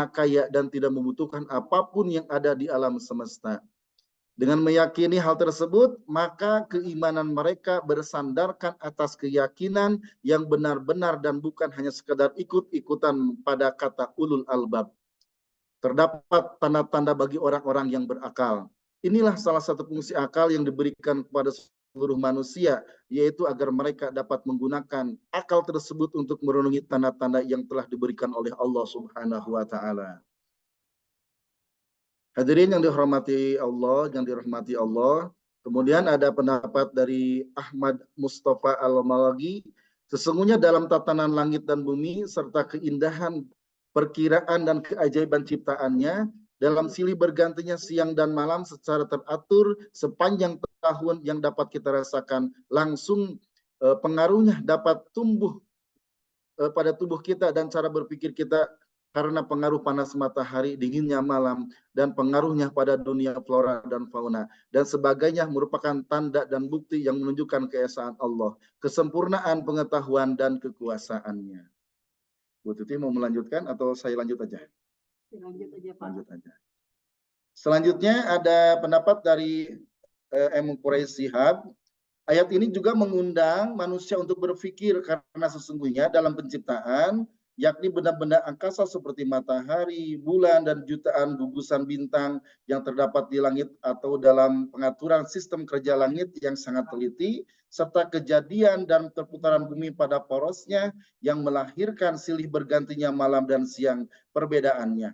kaya dan tidak membutuhkan apapun yang ada di alam semesta. Dengan meyakini hal tersebut, maka keimanan mereka bersandarkan atas keyakinan yang benar-benar dan bukan hanya sekedar ikut-ikutan pada kata ulul albab. Terdapat tanda-tanda bagi orang-orang yang berakal. Inilah salah satu fungsi akal yang diberikan kepada seluruh manusia, yaitu agar mereka dapat menggunakan akal tersebut untuk merenungi tanda-tanda yang telah diberikan oleh Allah Subhanahu wa taala. Hadirin yang dirahmati Allah, kemudian ada pendapat dari Ahmad Mustafa Al-Malagi, sesungguhnya dalam tatanan langit dan bumi serta keindahan perkiraan dan keajaiban ciptaannya, dalam silih bergantinya siang dan malam secara teratur sepanjang tahun yang dapat kita rasakan langsung, pengaruhnya dapat tumbuh pada tubuh kita dan cara berpikir kita karena pengaruh panas matahari, dinginnya malam, dan pengaruhnya pada dunia flora dan fauna, dan sebagainya merupakan tanda dan bukti yang menunjukkan keesaan Allah, kesempurnaan pengetahuan dan kekuasaannya. Bu Tuti mau melanjutkan atau saya lanjut aja? Lanjut aja, Pak. Lanjut aja. Selanjutnya ada pendapat dari M. Quraisy Shihab. Ayat ini juga mengundang manusia untuk berpikir karena sesungguhnya dalam penciptaan, yakni benda-benda angkasa seperti matahari, bulan, dan jutaan gugusan bintang yang terdapat di langit atau dalam pengaturan sistem kerja langit yang sangat teliti, serta kejadian dan perputaran bumi pada porosnya yang melahirkan silih bergantinya malam dan siang perbedaannya.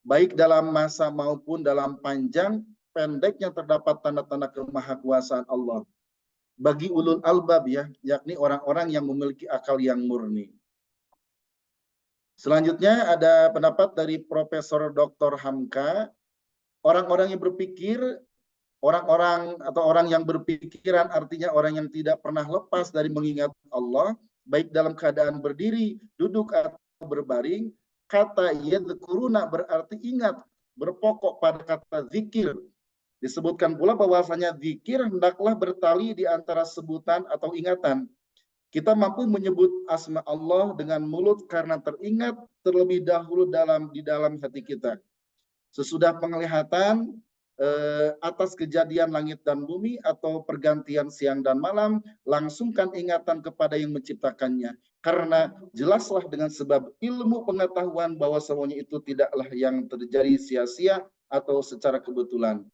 Baik dalam masa maupun dalam panjang pendeknya terdapat tanda-tanda kemahakuasaan Allah bagi ulul albab, ya, yakni orang-orang yang memiliki akal yang murni. Selanjutnya ada pendapat dari Profesor Dr. Hamka, orang-orang yang berpikir, orang-orang atau orang yang berpikiran artinya orang yang tidak pernah lepas dari mengingat Allah, baik dalam keadaan berdiri, duduk, atau berbaring. Kata yadhkuruna berarti ingat, berpokok pada kata zikir. Disebutkan pula bahwasanya zikir hendaklah bertali di antara sebutan atau ingatan. Kita mampu menyebut asma Allah dengan mulut karena teringat terlebih dahulu di dalam hati kita. Sesudah penglihatan atas kejadian langit dan bumi atau pergantian siang dan malam, langsungkan ingatan kepada yang menciptakannya. Karena jelaslah dengan sebab ilmu pengetahuan bahwa semuanya itu tidaklah yang terjadi sia-sia atau secara kebetulan.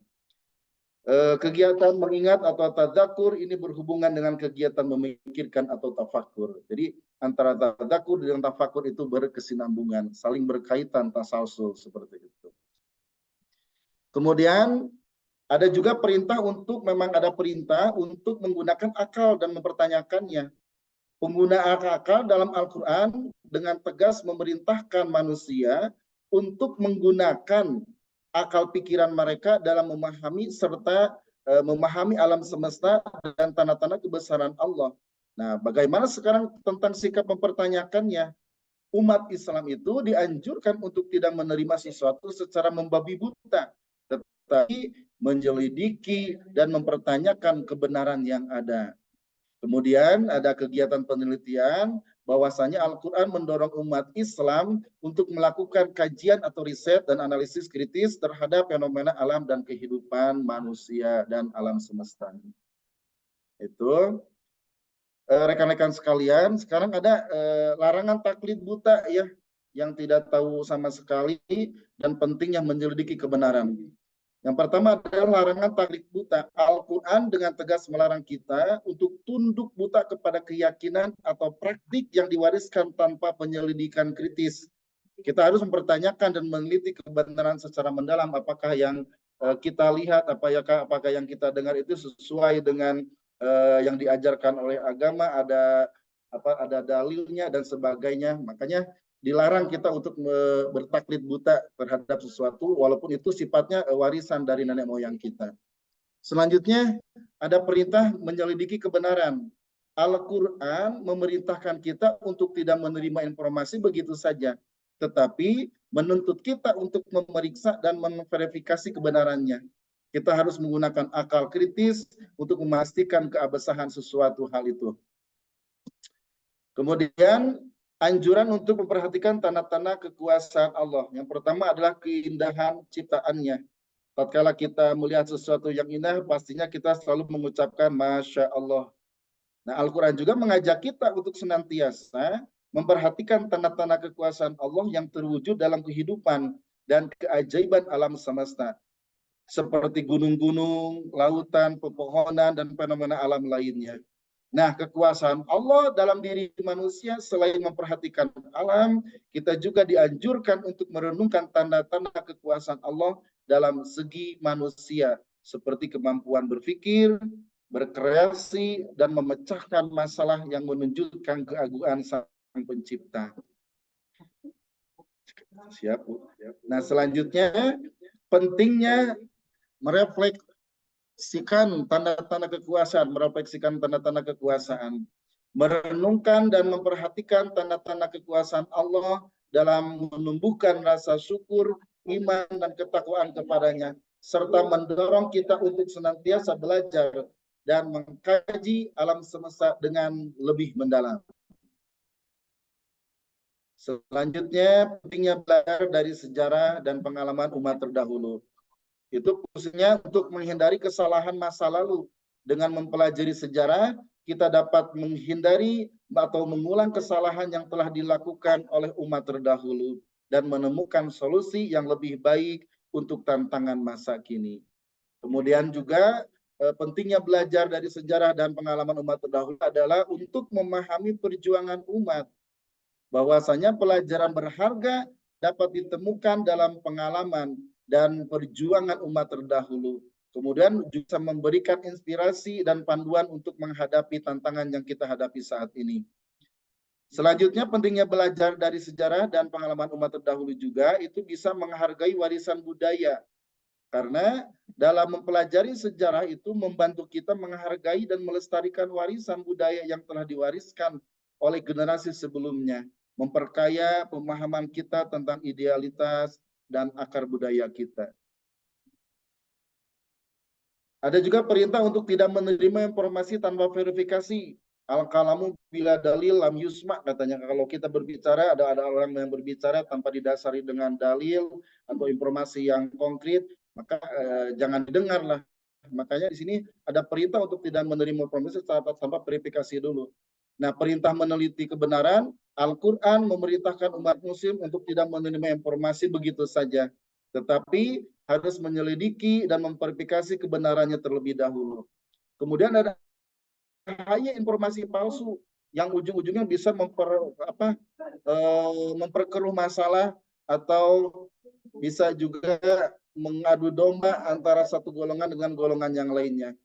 Kegiatan mengingat atau tadzakur ini berhubungan dengan kegiatan memikirkan atau tafakur. Jadi antara tadzakur dan tafakur itu berkesinambungan, saling berkaitan, tasalsul seperti itu. Kemudian ada juga perintah untuk menggunakan akal dan mempertanyakannya. Pengguna akal dalam Al-Quran dengan tegas memerintahkan manusia untuk menggunakan akal pikiran mereka dalam memahami serta memahami alam semesta dan tanda-tanda kebesaran Allah. Nah, bagaimana sekarang tentang sikap mempertanyakannya? Umat Islam itu dianjurkan untuk tidak menerima sesuatu secara membabi buta, tetapi menjelidiki dan mempertanyakan kebenaran yang ada. Kemudian ada kegiatan penelitian bahwasanya Al-Quran mendorong umat Islam untuk melakukan kajian atau riset dan analisis kritis terhadap fenomena alam dan kehidupan manusia dan alam semesta. Itu rekan-rekan sekalian, sekarang ada larangan taklid buta, ya, yang tidak tahu sama sekali dan pentingnya menyelidiki kebenaran. Yang pertama adalah larangan taklid buta. Al-Quran dengan tegas melarang kita untuk tunduk buta kepada keyakinan atau praktik yang diwariskan tanpa penyelidikan kritis. Kita harus mempertanyakan dan meneliti kebenaran secara mendalam, apakah yang kita lihat, apakah yang kita dengar itu sesuai dengan yang diajarkan oleh agama, ada dalilnya dan sebagainya. Makanya dilarang kita untuk bertaklid buta terhadap sesuatu walaupun itu sifatnya warisan dari nenek moyang kita. Selanjutnya ada perintah menyelidiki kebenaran. Al-Quran memerintahkan kita untuk tidak menerima informasi begitu saja, tetapi menuntut kita untuk memeriksa dan memverifikasi kebenarannya. Kita harus menggunakan akal kritis untuk memastikan keabsahan sesuatu hal itu. Kemudian anjuran untuk memperhatikan tanda-tanda kekuasaan Allah. Yang pertama adalah keindahan ciptaannya. Tatkala kita melihat sesuatu yang indah, pastinya kita selalu mengucapkan Masya Allah. Nah, Al-Quran juga mengajak kita untuk senantiasa memperhatikan tanda-tanda kekuasaan Allah yang terwujud dalam kehidupan dan keajaiban alam semesta. Seperti gunung-gunung, lautan, pepohonan, dan fenomena alam lainnya. Nah, kekuasaan Allah dalam diri manusia selain memperhatikan alam, kita juga dianjurkan untuk merenungkan tanda-tanda kekuasaan Allah dalam segi manusia, seperti kemampuan berpikir, berkreasi, dan memecahkan masalah yang menunjukkan keagungan Sang Pencipta. Siap, Bu. Nah, selanjutnya pentingnya merefleksikan tanda-tanda kekuasaan, merenungkan dan memperhatikan tanda-tanda kekuasaan Allah dalam menumbuhkan rasa syukur, iman, dan ketakwaan kepadanya, serta mendorong kita untuk senantiasa belajar dan mengkaji alam semesta dengan lebih mendalam. Selanjutnya, pentingnya belajar dari sejarah dan pengalaman umat terdahulu. Itu khususnya untuk menghindari kesalahan masa lalu. Dengan mempelajari sejarah, kita dapat menghindari atau mengulang kesalahan yang telah dilakukan oleh umat terdahulu dan menemukan solusi yang lebih baik untuk tantangan masa kini. Kemudian juga pentingnya belajar dari sejarah dan pengalaman umat terdahulu adalah untuk memahami perjuangan umat. Bahwasanya pelajaran berharga dapat ditemukan dalam pengalaman dan perjuangan umat terdahulu. Kemudian juga memberikan inspirasi dan panduan untuk menghadapi tantangan yang kita hadapi saat ini. Selanjutnya, pentingnya belajar dari sejarah dan pengalaman umat terdahulu juga itu bisa menghargai warisan budaya. Karena dalam mempelajari sejarah itu membantu kita menghargai dan melestarikan warisan budaya yang telah diwariskan oleh generasi sebelumnya, memperkaya pemahaman kita tentang idealitas dan akar budaya kita. Ada juga perintah untuk tidak menerima informasi tanpa verifikasi. Al-kalamu bila dalil lam yusma, katanya. Kalau kita berbicara, ada orang yang berbicara tanpa didasari dengan dalil atau informasi yang konkret, maka jangan didengarlah. Makanya di sini ada perintah untuk tidak menerima informasi tanpa verifikasi dulu. Nah, perintah meneliti kebenaran, Al-Quran memerintahkan umat muslim untuk tidak menerima informasi begitu saja, tetapi harus menyelidiki dan memverifikasi kebenarannya terlebih dahulu. Kemudian ada bahaya informasi palsu yang ujung-ujungnya bisa memperkeruh masalah atau bisa juga mengadu domba antara satu golongan dengan golongan yang lainnya.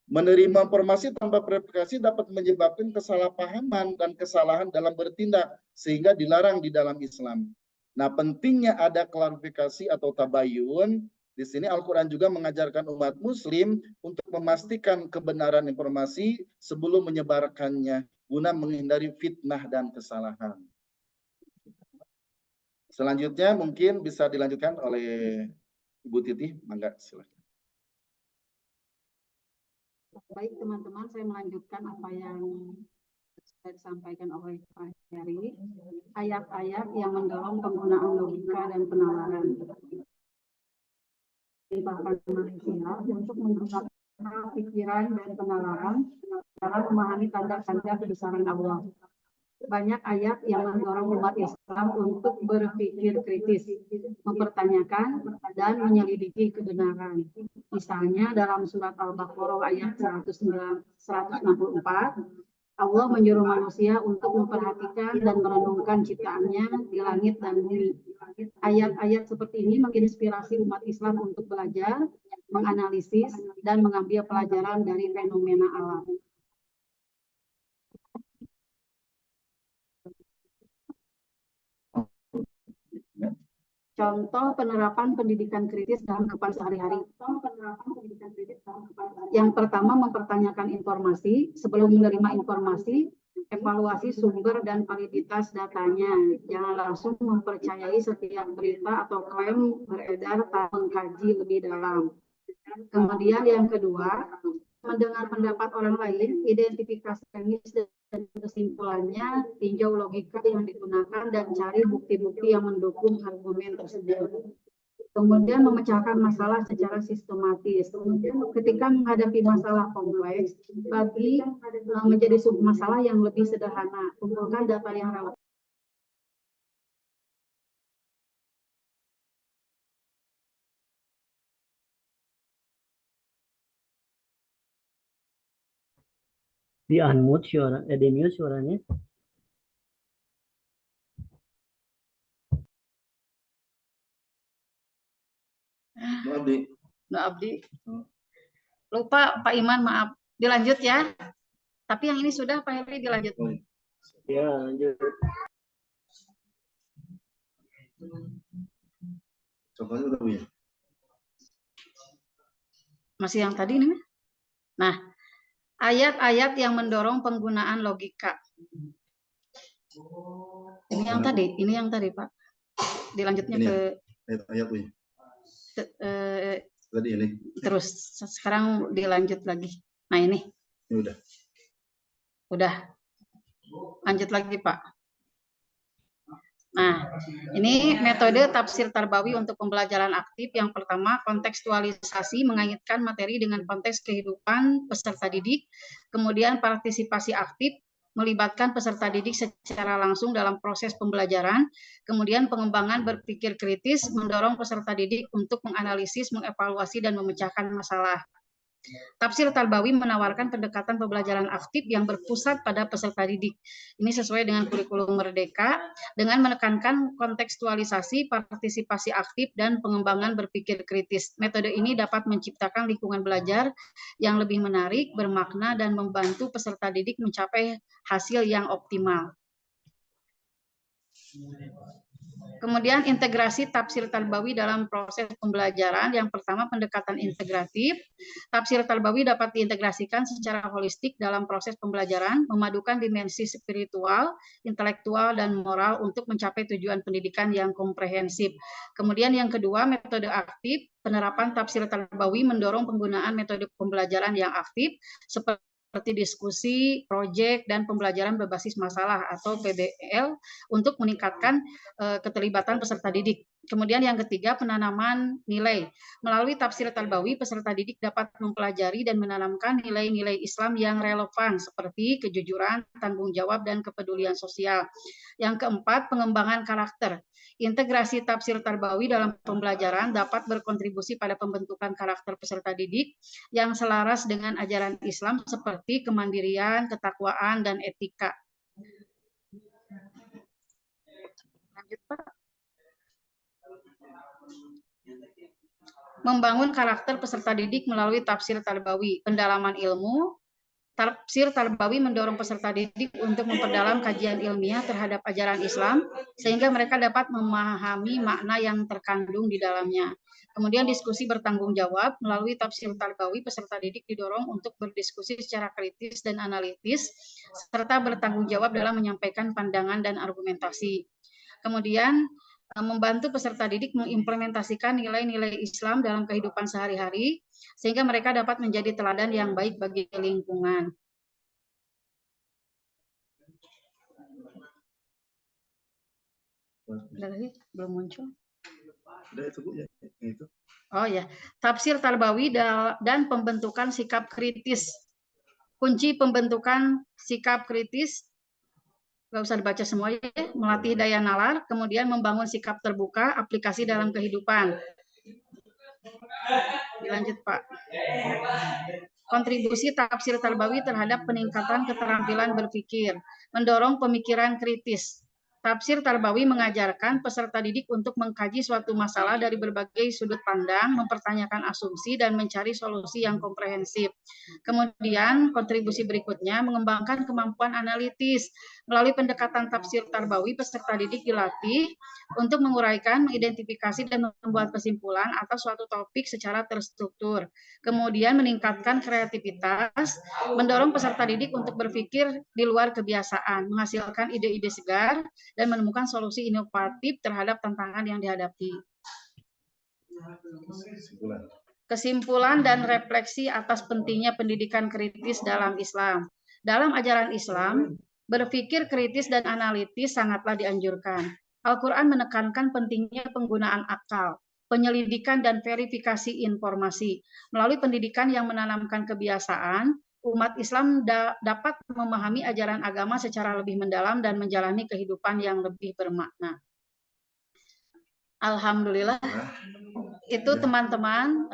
Menerima informasi tanpa verifikasi dapat menyebabkan kesalahpahaman dan kesalahan dalam bertindak sehingga dilarang di dalam Islam. Nah, pentingnya ada klarifikasi atau tabayun. Di sini Al-Quran juga mengajarkan umat muslim untuk memastikan kebenaran informasi sebelum menyebarkannya guna menghindari fitnah dan kesalahan. Selanjutnya mungkin bisa dilanjutkan oleh Ibu Titi, mangga silakan. Baik teman-teman, saya melanjutkan apa yang sudah disampaikan oleh Pak Heri. Ayat-ayat yang mendorong penggunaan logika dan penalaran. Bahkan manusia untuk menggunakan pikiran dan penalaran dalam memahami tanda-tanda kebesaran Allah. Banyak ayat yang mendorong umat Islam untuk berpikir kritis, mempertanyakan dan menyelidiki kebenaran. Misalnya dalam surat Al-Baqarah ayat 164, Allah menyuruh manusia untuk memperhatikan dan merenungkan ciptaannya di langit dan bumi. Ayat-ayat seperti ini menginspirasi umat Islam untuk belajar, menganalisis, dan mengambil pelajaran dari fenomena alam. Contoh penerapan pendidikan kritis dalam kehidupan sehari-hari. Yang pertama, mempertanyakan informasi. Sebelum menerima informasi, evaluasi sumber dan validitas datanya. Jangan langsung mempercayai setiap berita atau klaim beredar tanpa mengkaji lebih dalam. Kemudian yang kedua, mendengar pendapat orang lain, identifikasi teknis dan kesimpulannya, tinjau logika yang digunakan dan cari bukti-bukti yang mendukung argumen tersebut. Kemudian memecahkan masalah secara sistematis. Ketika menghadapi masalah kompleks, bagi menjadi submasalah yang lebih sederhana. Kumpulkan data yang relevan. Di unmute suara, di mute suaranya. Abdi. Lupa Pak Iman, maaf. Dilanjut ya. Tapi yang ini sudah Pak Heri dilanjut. Ya, lanjut. Masih yang tadi nih. Nah, ayat-ayat yang mendorong penggunaan logika. Ini yang tadi Pak. Dilanjutnya ini ke ayat tadi ini. Terus sekarang dilanjut lagi. Nah ini. Udah. Lanjut lagi Pak. Nah, ini metode tafsir tarbawi untuk pembelajaran aktif. Yang pertama, kontekstualisasi, mengaitkan materi dengan konteks kehidupan peserta didik. Kemudian partisipasi aktif, melibatkan peserta didik secara langsung dalam proses pembelajaran. Kemudian pengembangan berpikir kritis, mendorong peserta didik untuk menganalisis, mengevaluasi, dan memecahkan masalah. Tafsir tarbawi menawarkan pendekatan pembelajaran aktif yang berpusat pada peserta didik. Ini sesuai dengan kurikulum Merdeka, dengan menekankan kontekstualisasi, partisipasi aktif, dan pengembangan berpikir kritis. Metode ini dapat menciptakan lingkungan belajar yang lebih menarik, bermakna, dan membantu peserta didik mencapai hasil yang optimal. Kemudian integrasi tafsir tarbawi dalam proses pembelajaran. Yang pertama, pendekatan integratif. Tafsir tarbawi dapat diintegrasikan secara holistik dalam proses pembelajaran, memadukan dimensi spiritual, intelektual, dan moral untuk mencapai tujuan pendidikan yang komprehensif. Kemudian yang kedua, metode aktif. Penerapan tafsir tarbawi mendorong penggunaan metode pembelajaran yang aktif, seperti diskusi, proyek, dan pembelajaran berbasis masalah atau PBL untuk meningkatkan keterlibatan peserta didik. Kemudian yang ketiga, penanaman nilai. Melalui tafsir tarbawi, peserta didik dapat mempelajari dan menanamkan nilai-nilai Islam yang relevan seperti kejujuran, tanggung jawab, dan kepedulian sosial. Yang keempat, pengembangan karakter. Integrasi tafsir tarbawi dalam pembelajaran dapat berkontribusi pada pembentukan karakter peserta didik yang selaras dengan ajaran Islam seperti kemandirian, ketakwaan, dan etika. Lanjut, Pak. Membangun karakter peserta didik melalui tafsir tarbawi. Pendalaman ilmu. Tafsir tarbawi mendorong peserta didik untuk memperdalam kajian ilmiah terhadap ajaran Islam, sehingga mereka dapat memahami makna yang terkandung di dalamnya. Kemudian diskusi bertanggung jawab. Melalui tafsir tarbawi, peserta didik didorong untuk berdiskusi secara kritis dan analitis, serta bertanggung jawab dalam menyampaikan pandangan dan argumentasi. Kemudian membantu peserta didik mengimplementasikan nilai-nilai Islam dalam kehidupan sehari-hari, sehingga mereka dapat menjadi teladan yang baik bagi lingkungan. Ada lagi? Belum muncul? Oh ya, tafsir tarbawi dan pembentukan sikap kritis. Kunci pembentukan sikap kritis, nggak usah dibaca semua ya, melatih daya nalar, kemudian membangun sikap terbuka, aplikasi dalam kehidupan. Dilanjut Pak. Kontribusi tafsir tarbawi terhadap peningkatan keterampilan berpikir, mendorong pemikiran kritis. Tafsir tarbawi mengajarkan peserta didik untuk mengkaji suatu masalah dari berbagai sudut pandang, mempertanyakan asumsi, dan mencari solusi yang komprehensif. Kemudian kontribusi berikutnya mengembangkan kemampuan analitis. Melalui pendekatan tafsir tarbawi, peserta didik dilatih untuk menguraikan, mengidentifikasi, dan membuat kesimpulan atas suatu topik secara terstruktur. Kemudian meningkatkan kreativitas, mendorong peserta didik untuk berpikir di luar kebiasaan, menghasilkan ide-ide segar, dan menemukan solusi inovatif terhadap tantangan yang dihadapi. Kesimpulan dan refleksi atas pentingnya pendidikan kritis dalam Islam. Dalam ajaran Islam, berpikir kritis dan analitis sangatlah dianjurkan. Al-Quran menekankan pentingnya penggunaan akal, penyelidikan dan verifikasi informasi. Melalui pendidikan yang menanamkan kebiasaan, umat Islam dapat memahami ajaran agama secara lebih mendalam dan menjalani kehidupan yang lebih bermakna. Alhamdulillah, itu teman-teman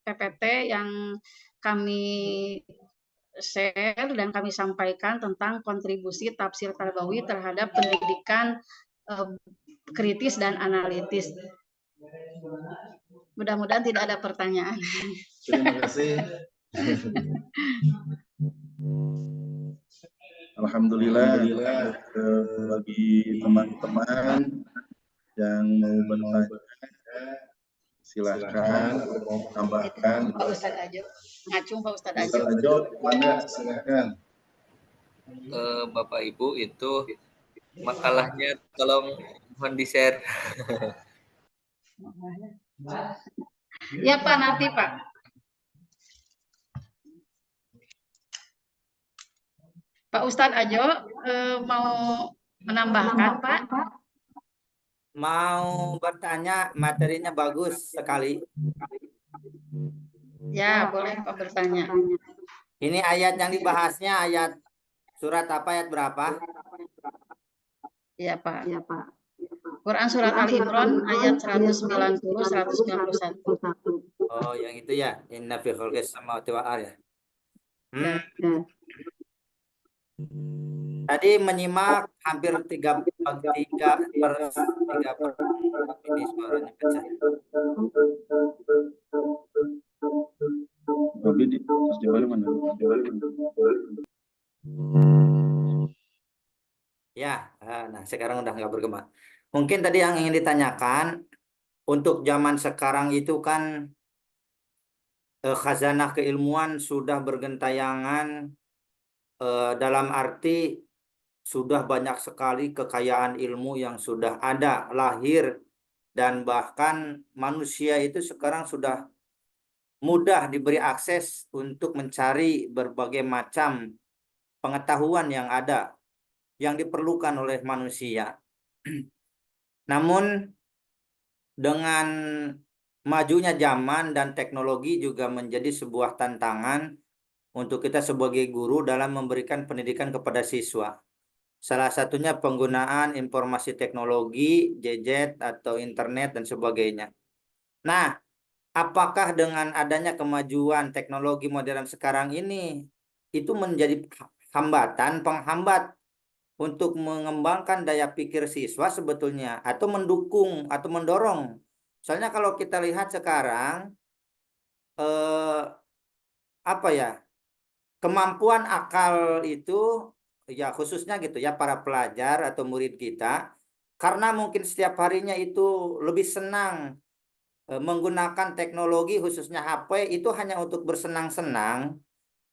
PPT yang kami share dan kami sampaikan tentang kontribusi tafsir tarbawi terhadap pendidikan kritis dan analitis. Mudah-mudahan tidak ada pertanyaan. Terima kasih. Alhamdulillah bagi teman-teman yang mau bertanya, silahkan tambahkan. Pak Ustadz Ajo, ngacung Pak Ustadz Ajo. Ustadz Ajo, mana silahkan. Bapak Ibu, itu makalahnya tolong mohon di-share. Ya Pak, nanti Pak. Pak Ustadz Ajo mau menambahkan Pak? Mau bertanya, materinya bagus sekali. Ya, boleh Pak bertanya. Ini ayat yang dibahasnya ayat surat apa, ayat berapa? Ya Pak. Ya Pak. Quran surat Ali Imran ayat 190 191. Oh, yang itu ya. Inna fi khalqis samawati wal ardi. Tadi menyimak hampir 3 per ini suaranya pecah. Ya, nah sekarang udah nggak bergema. Mungkin tadi yang ingin ditanyakan, untuk zaman sekarang itu kan khazanah keilmuan sudah bergentayangan, dalam arti sudah banyak sekali kekayaan ilmu yang sudah ada, lahir, dan bahkan manusia itu sekarang sudah mudah diberi akses untuk mencari berbagai macam pengetahuan yang ada, yang diperlukan oleh manusia. Namun dengan majunya zaman dan teknologi juga menjadi sebuah tantangan untuk kita sebagai guru dalam memberikan pendidikan kepada siswa. Salah satunya penggunaan informasi teknologi, gadget atau internet dan sebagainya. Nah, apakah dengan adanya kemajuan teknologi modern sekarang ini itu menjadi hambatan, penghambat untuk mengembangkan daya pikir siswa sebetulnya, atau mendukung atau mendorong? Soalnya kalau kita lihat sekarang apa ya, kemampuan akal itu ya khususnya gitu ya para pelajar atau murid kita, karena mungkin setiap harinya itu lebih senang menggunakan teknologi khususnya HP itu hanya untuk bersenang-senang,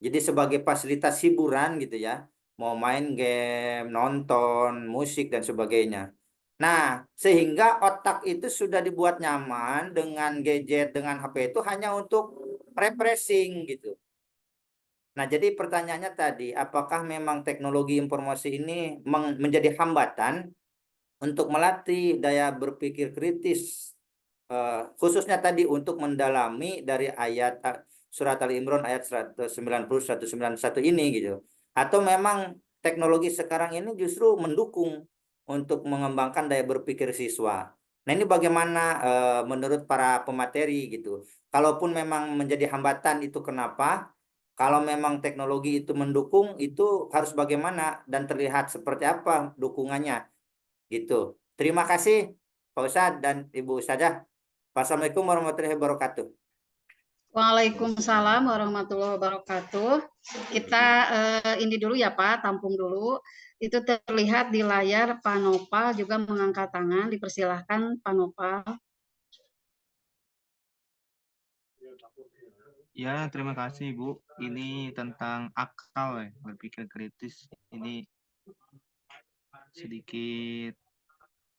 jadi sebagai fasilitas hiburan gitu ya, mau main game, nonton musik dan sebagainya. Nah, sehingga otak itu sudah dibuat nyaman dengan gadget, dengan HP itu hanya untuk refreshing gitu. Nah, jadi pertanyaannya tadi, apakah memang teknologi informasi ini menjadi hambatan untuk melatih daya berpikir kritis, khususnya tadi untuk mendalami dari ayat surat Ali Imran ayat 190 191 ini gitu. Atau memang teknologi sekarang ini justru mendukung untuk mengembangkan daya berpikir siswa. Nah, ini bagaimana menurut para pemateri gitu. Kalaupun memang menjadi hambatan itu kenapa? Kalau memang teknologi itu mendukung, itu harus bagaimana dan terlihat seperti apa dukungannya gitu. Terima kasih Pak Ustadz dan Ibu Ustadzah. Wassalamualaikum warahmatullahi wabarakatuh. Waalaikumsalam warahmatullahi wabarakatuh. Kita ini dulu ya Pak, tampung dulu. Itu terlihat di layar Pak Nopal juga mengangkat tangan. Dipersilahkan Pak Nopal. Ya, terima kasih Bu. Ini tentang akal ya, berpikir kritis. Ini sedikit,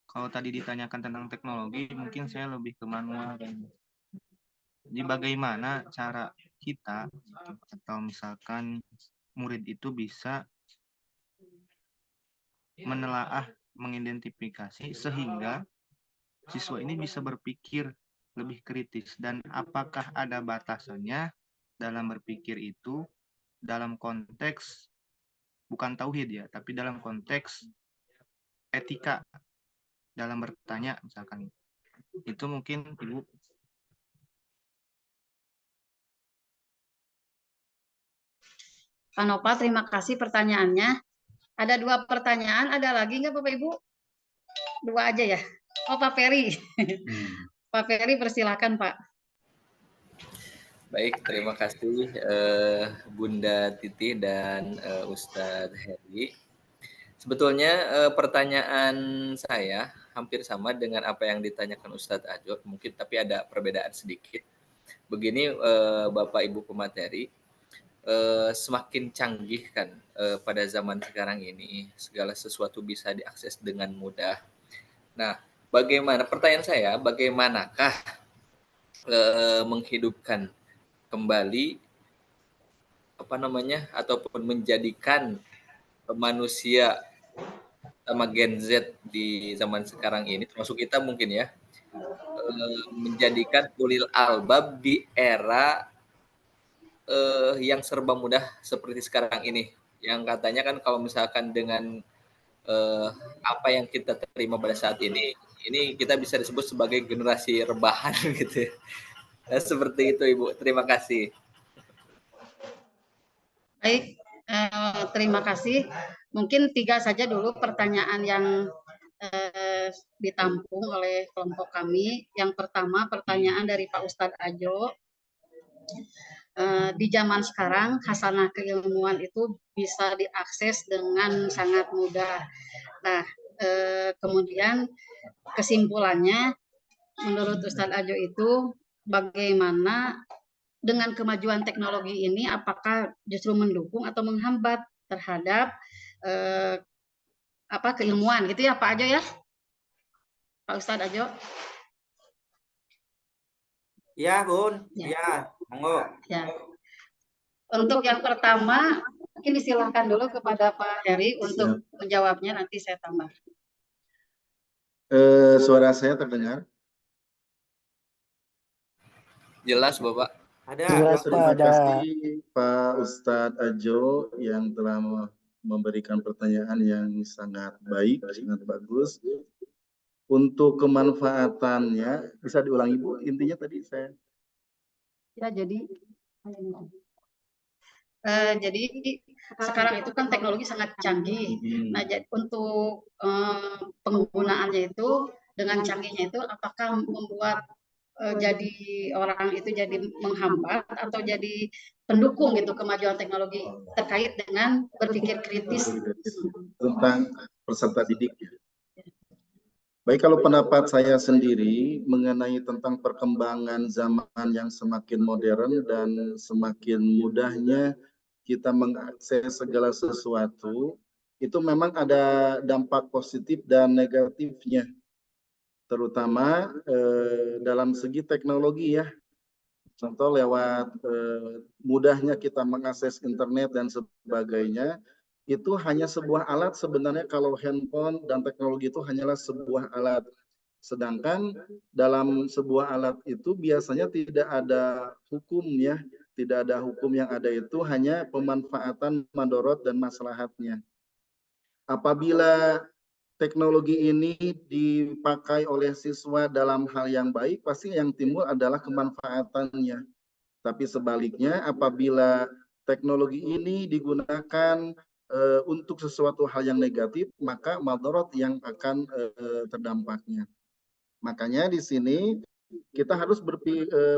kalau tadi ditanyakan tentang teknologi, mungkin saya lebih ke manual. Jadi bagaimana cara kita, atau misalkan murid itu bisa menelaah, mengidentifikasi sehingga siswa ini bisa berpikir lebih kritis. Dan apakah ada batasannya dalam berpikir itu dalam konteks bukan tauhid ya, tapi dalam konteks etika dalam bertanya misalkan. Itu mungkin Ibu. Pak Nopal, terima kasih pertanyaannya. Ada 2 pertanyaan, ada lagi nggak Bapak Ibu? 2 aja ya? Oh, Pak Ferry. Pak Ferry, persilakan Pak. Baik, terima kasih Bunda Titi dan Ustadz Heri. Sebetulnya pertanyaan saya hampir sama dengan apa yang ditanyakan Ustadz Ajo, mungkin tapi ada perbedaan sedikit. Begini Bapak Ibu pemateri, semakin canggih kan pada zaman sekarang ini, segala sesuatu bisa diakses dengan mudah. Nah, pertanyaan saya, bagaimanakah menghidupkan kembali ataupun menjadikan manusia sama Gen Z di zaman sekarang ini, termasuk kita mungkin ya, menjadikan ulil albab di era yang serba mudah seperti sekarang ini. Yang katanya kan kalau misalkan dengan apa yang kita terima pada saat ini kita bisa disebut sebagai generasi rebahan gitu. Nah, seperti itu Ibu. Terima kasih. Baik, terima kasih. Mungkin 3 saja dulu pertanyaan yang ditampung oleh kelompok kami. Yang pertama, pertanyaan dari Pak Ustadz Ajo. Di zaman sekarang, hasanah keilmuan itu bisa diakses dengan sangat mudah. Nah, kemudian kesimpulannya, menurut Ustadz Ajo itu, bagaimana dengan kemajuan teknologi ini, apakah justru mendukung atau menghambat terhadap keilmuan, gitu ya Pak Ajo ya, Pak Ustadz Ajo? Ya, Bun. Ya, monggo. Ya. Untuk yang pertama, mungkin disilahkan dulu kepada Pak Heri untuk menjawabnya, nanti saya tambah. Suara saya terdengar? Jelas Bapak. Ada. Terima kasih Pak Ustadz Ajo yang telah memberikan pertanyaan yang sangat baik, sangat bagus. Untuk kemanfaatannya, bisa diulangi Bu, intinya tadi saya. Ya, jadi sekarang itu kan teknologi sangat canggih. Nah, jadi untuk penggunaannya itu dengan canggihnya itu, apakah membuat jadi orang itu jadi menghambat atau jadi pendukung gitu kemajuan teknologi terkait dengan berpikir kritis tentang peserta didik. Baik, kalau pendapat saya sendiri mengenai tentang perkembangan zaman yang semakin modern dan semakin mudahnya kita mengakses segala sesuatu, itu memang ada dampak positif dan negatifnya, terutama dalam segi teknologi ya. Contoh lewat mudahnya kita mengakses internet dan sebagainya, itu hanya sebuah alat sebenarnya. Kalau handphone dan teknologi itu hanyalah sebuah alat. Sedangkan dalam sebuah alat itu biasanya tidak ada hukum ya, tidak ada hukum, yang ada itu hanya pemanfaatan madorot dan maslahatnya. Apabila teknologi ini dipakai oleh siswa dalam hal yang baik, pasti yang timbul adalah kemanfaatannya. Tapi sebaliknya, apabila teknologi ini digunakan untuk sesuatu hal yang negatif, maka madorot yang akan terdampaknya. Makanya di sini kita harus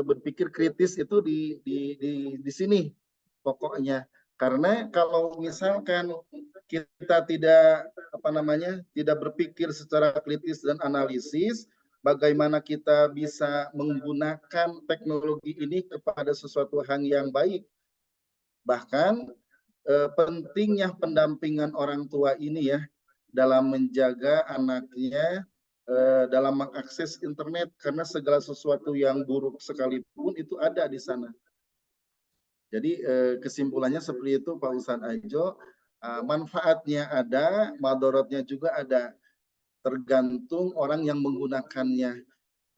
berpikir kritis itu di sini pokoknya. Karena kalau misalkan kita tidak tidak berpikir secara kritis dan analisis, bagaimana kita bisa menggunakan teknologi ini kepada sesuatu hal yang baik. Bahkan pentingnya pendampingan orang tua ini ya dalam menjaga anaknya dalam mengakses internet, karena segala sesuatu yang buruk sekalipun itu ada di sana. Jadi kesimpulannya seperti itu Pak Ustadz Ajo, manfaatnya ada, madorotnya juga ada, tergantung orang yang menggunakannya.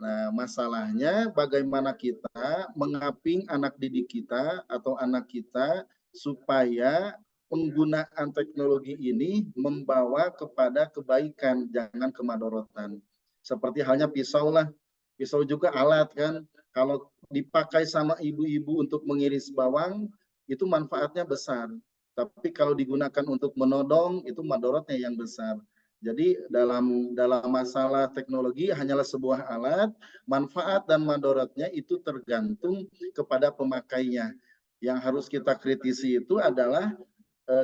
Nah, masalahnya bagaimana kita mengaping anak didik kita atau anak kita supaya penggunaan teknologi ini membawa kepada kebaikan, jangan kemadorotan. Seperti halnya pisau lah, pisau juga alat kan, kalau dipakai sama ibu-ibu untuk mengiris bawang, itu manfaatnya besar. Tapi kalau digunakan untuk menodong, itu madorotnya yang besar. Jadi dalam masalah teknologi hanyalah sebuah alat, manfaat dan madorotnya itu tergantung kepada pemakainya. Yang harus kita kritisi itu adalah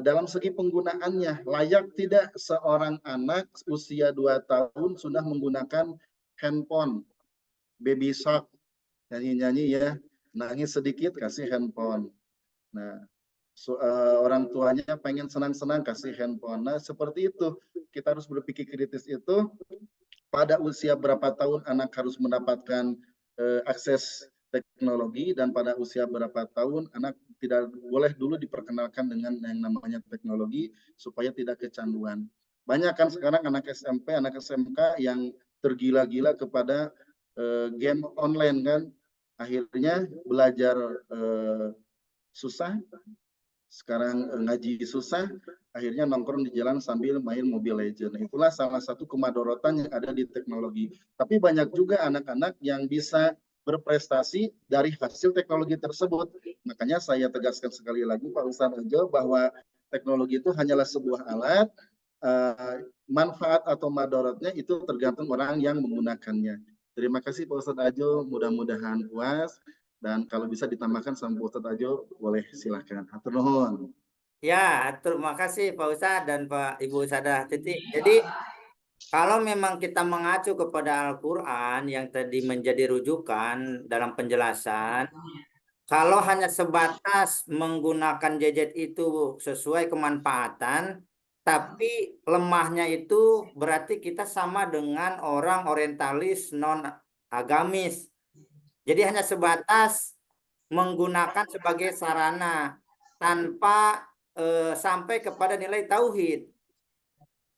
dalam segi penggunaannya. Layak tidak seorang anak usia 2 tahun sudah menggunakan handphone, baby shark, nyanyi-nyanyi ya, nangis sedikit kasih handphone. Nah, orang tuanya pengen senang-senang kasih handphone. Nah, seperti itu. Kita harus berpikir kritis itu pada usia berapa tahun anak harus mendapatkan akses teknologi dan pada usia berapa tahun anak tidak boleh dulu diperkenalkan dengan yang namanya teknologi supaya tidak kecanduan. Banyak kan sekarang anak SMP, anak SMK yang tergila-gila kepada game online kan. Akhirnya belajar susah, sekarang ngaji susah, akhirnya nongkrong di jalan sambil main Mobile Legends. Itulah salah satu kemadorotan yang ada di teknologi. Tapi banyak juga anak-anak yang bisa berprestasi dari hasil teknologi tersebut. Makanya saya tegaskan sekali lagi Pak Ustadz Ajo bahwa teknologi itu hanyalah sebuah alat, manfaat atau madorotnya itu tergantung orang yang menggunakannya. Terima kasih Pak Ustadz Ajo, mudah-mudahan puas. Dan kalau bisa ditambahkan sama Pak Ustadz Ajo, boleh silahkan. Hatur nuhun. Ya, terima kasih Pak Ustadz dan Pak Ibu Ustadzah Titi. Jadi kalau memang kita mengacu kepada Al-Quran yang tadi menjadi rujukan dalam penjelasan, kalau hanya sebatas menggunakan gadget itu sesuai kemanfaatan, tapi lemahnya itu berarti kita sama dengan orang orientalis non-agamis. Jadi hanya sebatas menggunakan sebagai sarana tanpa sampai kepada nilai tauhid.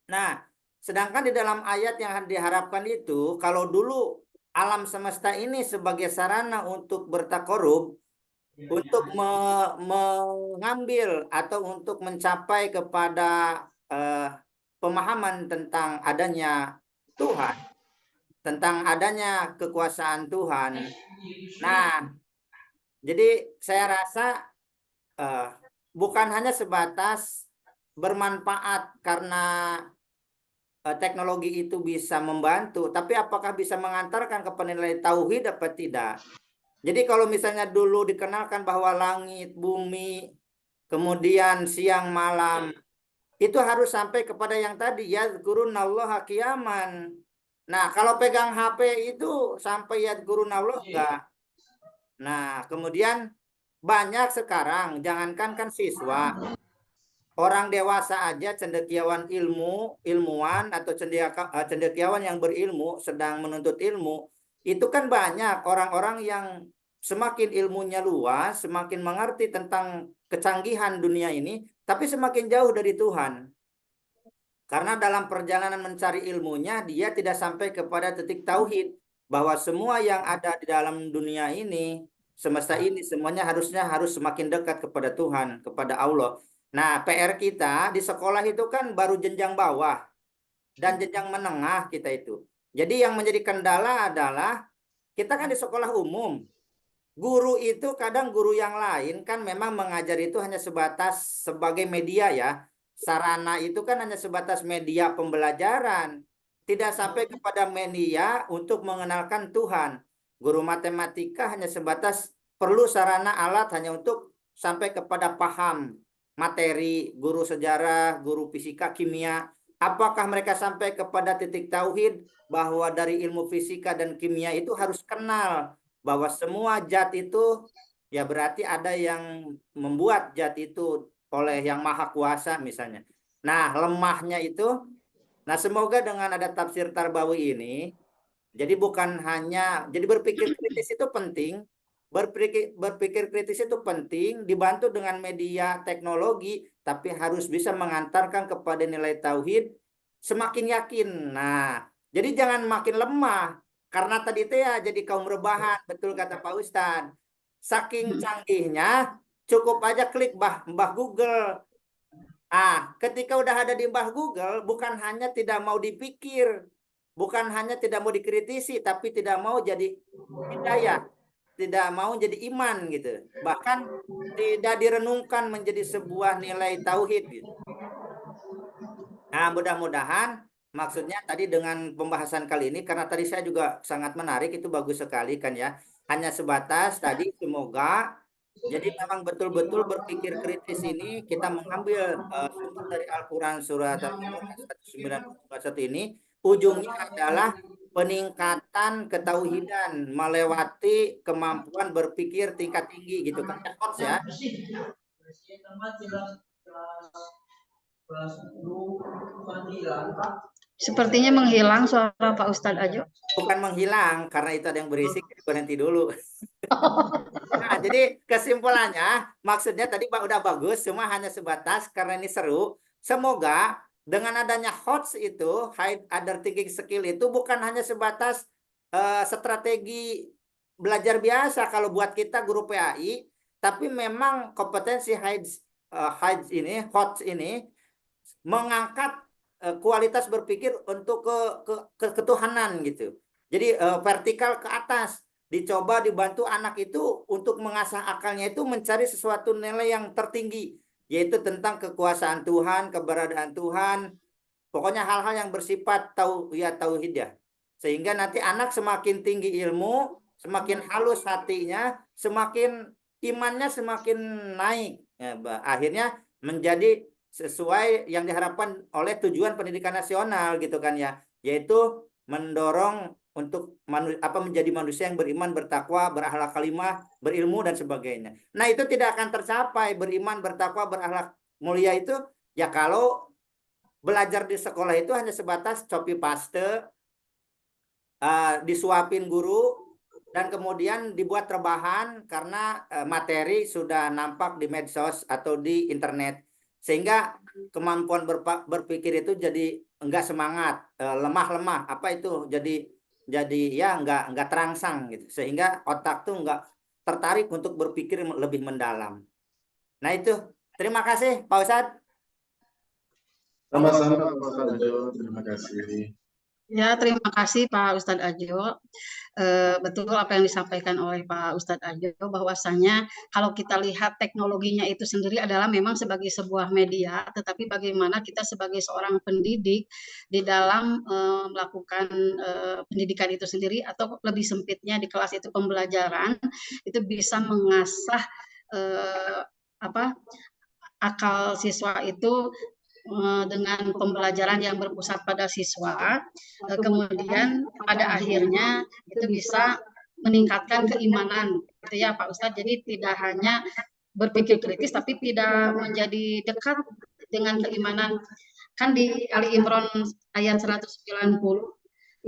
Nah, sedangkan di dalam ayat yang diharapkan itu, kalau dulu alam semesta ini sebagai sarana untuk bertakorub, untuk mengambil atau untuk mencapai kepada pemahaman tentang adanya Tuhan, tentang adanya kekuasaan Tuhan. Nah, jadi saya rasa bukan hanya sebatas bermanfaat karena teknologi itu bisa membantu, tapi apakah bisa mengantarkan kepada nilai tauhid apa tidak? Jadi kalau misalnya dulu dikenalkan bahwa langit, bumi, kemudian siang malam, itu harus sampai kepada yang tadi, yadhkurunallaha qiyaman. Nah, kalau pegang HP itu sampai yadhkurunallaha enggak. Nah, kemudian banyak sekarang, jangankan kan siswa, orang dewasa aja cendekiawan ilmuwan atau cendekiawan yang berilmu, sedang menuntut ilmu, itu kan banyak orang-orang yang semakin ilmunya luas, semakin mengerti tentang kecanggihan dunia ini, tapi semakin jauh dari Tuhan. Karena dalam perjalanan mencari ilmunya, dia tidak sampai kepada titik tauhid, bahwa semua yang ada di dalam dunia ini, semesta ini, semuanya harus semakin dekat kepada Tuhan, kepada Allah. Nah, PR kita di sekolah itu kan baru jenjang bawah dan jenjang menengah kita itu. Jadi yang menjadi kendala adalah kita kan di sekolah umum. Guru itu kadang guru yang lain kan memang mengajar itu hanya sebatas sebagai media ya. Sarana itu kan hanya sebatas media pembelajaran. Tidak sampai kepada media untuk mengenalkan Tuhan. Guru matematika hanya sebatas perlu sarana alat hanya untuk sampai kepada paham materi, guru sejarah, guru fisika, kimia. Apakah mereka sampai kepada titik tauhid bahwa dari ilmu fisika dan kimia itu harus kenal bahwa semua zat itu ya berarti ada yang membuat zat itu oleh yang maha kuasa misalnya. Nah, lemahnya itu, nah semoga dengan ada tafsir Tarbawi ini, jadi bukan hanya, jadi berpikir kritis itu penting, berpikir kritis itu penting, dibantu dengan media teknologi, tapi harus bisa mengantarkan kepada nilai tauhid semakin yakin. Nah, jadi jangan makin lemah. Karena tadi itu ya jadi kaum rebahan, betul kata Pak Ustadz. Saking canggihnya, cukup aja klik Mbah Google. Ketika udah ada di Mbah Google, bukan hanya tidak mau dipikir, bukan hanya tidak mau dikritisi, tapi tidak mau jadi hidayah, tidak mau jadi iman gitu. Bahkan tidak direnungkan menjadi sebuah nilai tauhid gitu. Nah, mudah-mudahan maksudnya tadi dengan pembahasan kali ini, karena tadi saya juga sangat menarik, itu bagus sekali kan ya. Hanya sebatas tadi semoga jadi memang betul-betul berpikir kritis ini kita mengambil sumber dari Al-Quran surat Al-Imran 191 ini, ujungnya adalah peningkatan ketauhidan melewati kemampuan berpikir tingkat tinggi gitu kan ya. Sepertinya menghilang suara Pak Ustadz Ajo. Bukan menghilang, karena itu ada yang berisik, berhenti dulu. Nah, jadi kesimpulannya, maksudnya tadi udah bagus, cuma hanya sebatas karena ini seru. Semoga dengan adanya HOTS itu, High Other Thinking Skill itu bukan hanya sebatas strategi belajar biasa kalau buat kita guru PAI, tapi memang kompetensi HOTS ini mengangkat kualitas berpikir untuk ke ketuhanan gitu. Jadi vertikal ke atas, dicoba dibantu anak itu untuk mengasah akalnya itu mencari sesuatu nilai yang tertinggi, yaitu tentang kekuasaan Tuhan, keberadaan Tuhan, pokoknya hal-hal yang bersifat tauhid ya. Sehingga nanti anak semakin tinggi ilmu, semakin halus hatinya, semakin imannya semakin naik. Ya, akhirnya menjadi sesuai yang diharapkan oleh tujuan pendidikan nasional gitu kan ya, yaitu mendorong untuk menjadi manusia yang beriman, bertakwa, berakhlak karimah, berilmu dan sebagainya. Nah, itu tidak akan tercapai beriman, bertakwa, berakhlak mulia itu ya kalau belajar di sekolah itu hanya sebatas copy paste, disuapin guru dan kemudian dibuat rebahan karena materi sudah nampak di medsos atau di internet. Sehingga kemampuan berpikir itu jadi enggak semangat, lemah-lemah, jadi ya enggak terangsang gitu. Sehingga otak tuh enggak tertarik untuk berpikir lebih mendalam. Nah itu, terima kasih Pak Ustadz. Sama-sama Pak Ustadz Ajo, terima kasih. Ya, terima kasih Pak Ustadz Ajo. Betul apa yang disampaikan oleh Pak Ustadz Ajo, bahwasanya kalau kita lihat teknologinya itu sendiri adalah memang sebagai sebuah media, tetapi bagaimana kita sebagai seorang pendidik di dalam melakukan pendidikan itu sendiri, atau lebih sempitnya di kelas itu pembelajaran, itu bisa mengasah akal siswa itu dengan pembelajaran yang berpusat pada siswa, kemudian pada akhirnya itu bisa meningkatkan keimanan, gitu ya Pak Ustadz. Jadi tidak hanya berpikir kritis, tapi tidak menjadi dekat dengan keimanan. Kan di Ali Imran ayat 190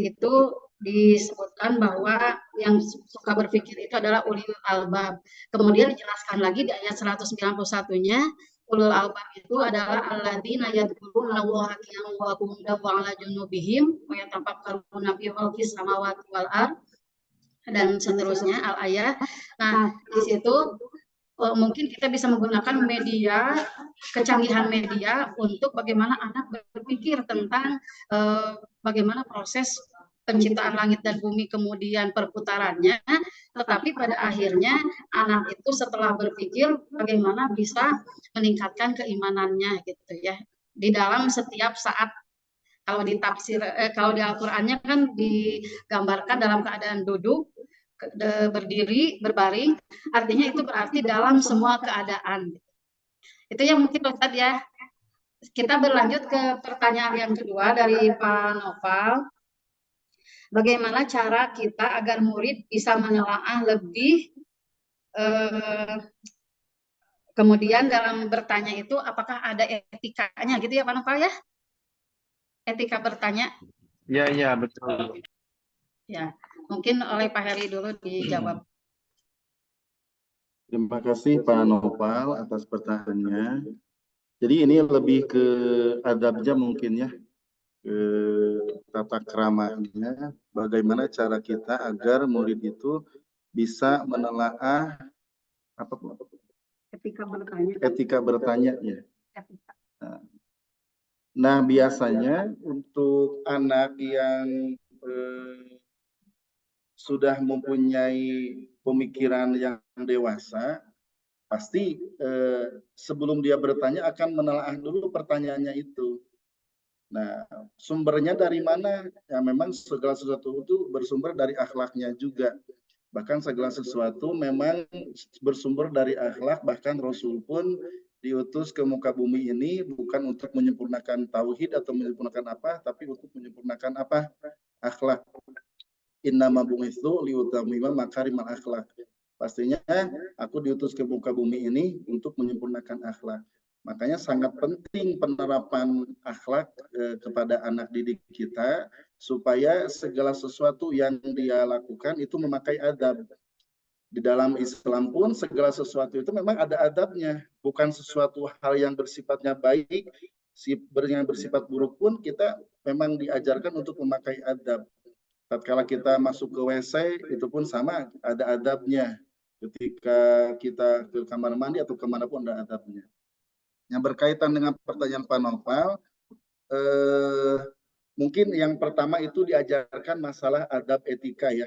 itu disebutkan bahwa yang suka berpikir itu adalah ulil albab. Kemudian dijelaskan lagi di ayat 191-nya, ulul albab itu adalah alladzina yadhkuruna Allaha qiyaman wa qu'udan wa 'ala junubihim wa yatafakkaruna fi khalqis samawati wal ard dan seterusnya al-ayat. Nah, di situ mungkin kita bisa menggunakan media, kecanggihan media untuk bagaimana anak berpikir tentang bagaimana proses penciptaan langit dan bumi, kemudian perputarannya, tetapi pada akhirnya anak itu setelah berpikir bagaimana bisa meningkatkan keimanannya gitu ya. Di dalam setiap saat, kalau di tafsir, kalau di Al-Qur'annya kan digambarkan dalam keadaan duduk, berdiri, berbaring, artinya itu berarti dalam semua keadaan. Itu yang mungkin Ustadz ya. Kita berlanjut ke pertanyaan yang kedua dari Pak Noval. Bagaimana cara kita agar murid bisa menelaah lebih, kemudian dalam bertanya itu apakah ada etikanya gitu ya Pak Noval ya? Etika bertanya. Ya, betul. Ya, mungkin oleh Pak Heri dulu dijawab. Terima kasih Pak Nopal atas pertanyaannya. Jadi ini lebih ke adabnya mungkin ya, ke tata keramanya, bagaimana cara kita agar murid itu bisa menelaah apa Bu? Ketika bertanya, Etika bertanya ya. etika. Nah, biasanya untuk anak yang sudah mempunyai pemikiran yang dewasa, pasti sebelum dia bertanya akan menelaah dulu pertanyaannya itu. Nah, sumbernya dari mana? Ya memang segala sesuatu itu bersumber dari akhlaknya juga. Bahkan segala sesuatu memang bersumber dari akhlak, bahkan Rasul pun diutus ke muka bumi ini bukan untuk menyempurnakan tauhid atau menyempurnakan apa, tapi untuk menyempurnakan apa? Akhlak. Innama bu'itsu liutamima makarimal akhlak. Pastinya aku diutus ke muka bumi ini untuk menyempurnakan akhlak. Makanya sangat penting penerapan akhlak kepada anak didik kita supaya segala sesuatu yang dia lakukan itu memakai adab. Di dalam Islam pun segala sesuatu itu memang ada adabnya, bukan sesuatu hal yang bersifatnya baik, yang bersifat buruk pun kita memang diajarkan untuk memakai adab. Tatkala kita masuk ke WC itu pun sama, ada adabnya. Ketika kita ke kamar mandi atau kemanapun ada adabnya. Yang berkaitan dengan pertanyaan Pak Noval, mungkin yang pertama itu diajarkan masalah adab etika ya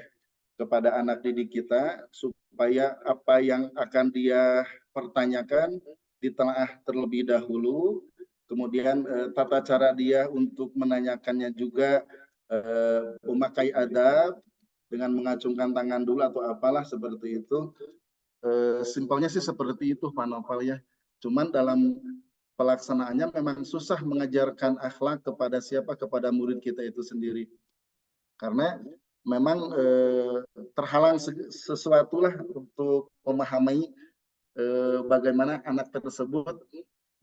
kepada anak didik kita supaya apa yang akan dia pertanyakan ditelaah terlebih dahulu, kemudian tata cara dia untuk menanyakannya juga memakai adab dengan mengacungkan tangan dulu atau apalah seperti itu. Simpelnya sih seperti itu Pak Noval ya. Cuman dalam pelaksanaannya memang susah mengajarkan akhlak kepada siapa, kepada murid kita itu sendiri. Karena memang terhalang sesuatu lah untuk memahami bagaimana anak tersebut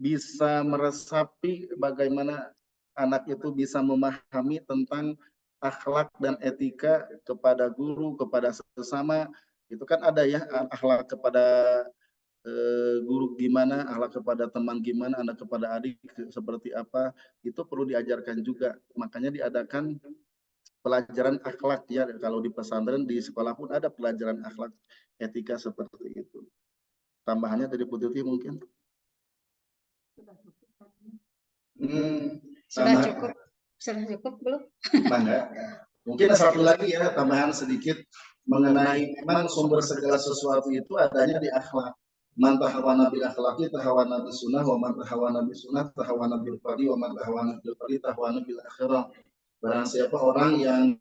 bisa meresapi bagaimana anak itu bisa memahami tentang akhlak dan etika kepada guru, kepada sesama. Itu kan ada ya, akhlak kepada guru gimana, akhlak kepada teman gimana, anak kepada adik seperti apa, itu perlu diajarkan juga. Makanya diadakan pelajaran akhlak ya, kalau di pesantren, di sekolah pun ada pelajaran akhlak etika seperti itu. Tambahannya dari Bu Tuti mungkin? Sudah cukup? Sudah cukup belum? Bangga. Mungkin satu lagi ya, tambahan sedikit mengenai memang sumber segala sesuatu itu adanya di akhlak. Man tahawana bil akhlaqi tahawana bis sunnah wa man tahawana bis sunnah tahawana bil fardhi wa man tahawana bil fardhi tahawana bil akhirah. Barang siapa orang yang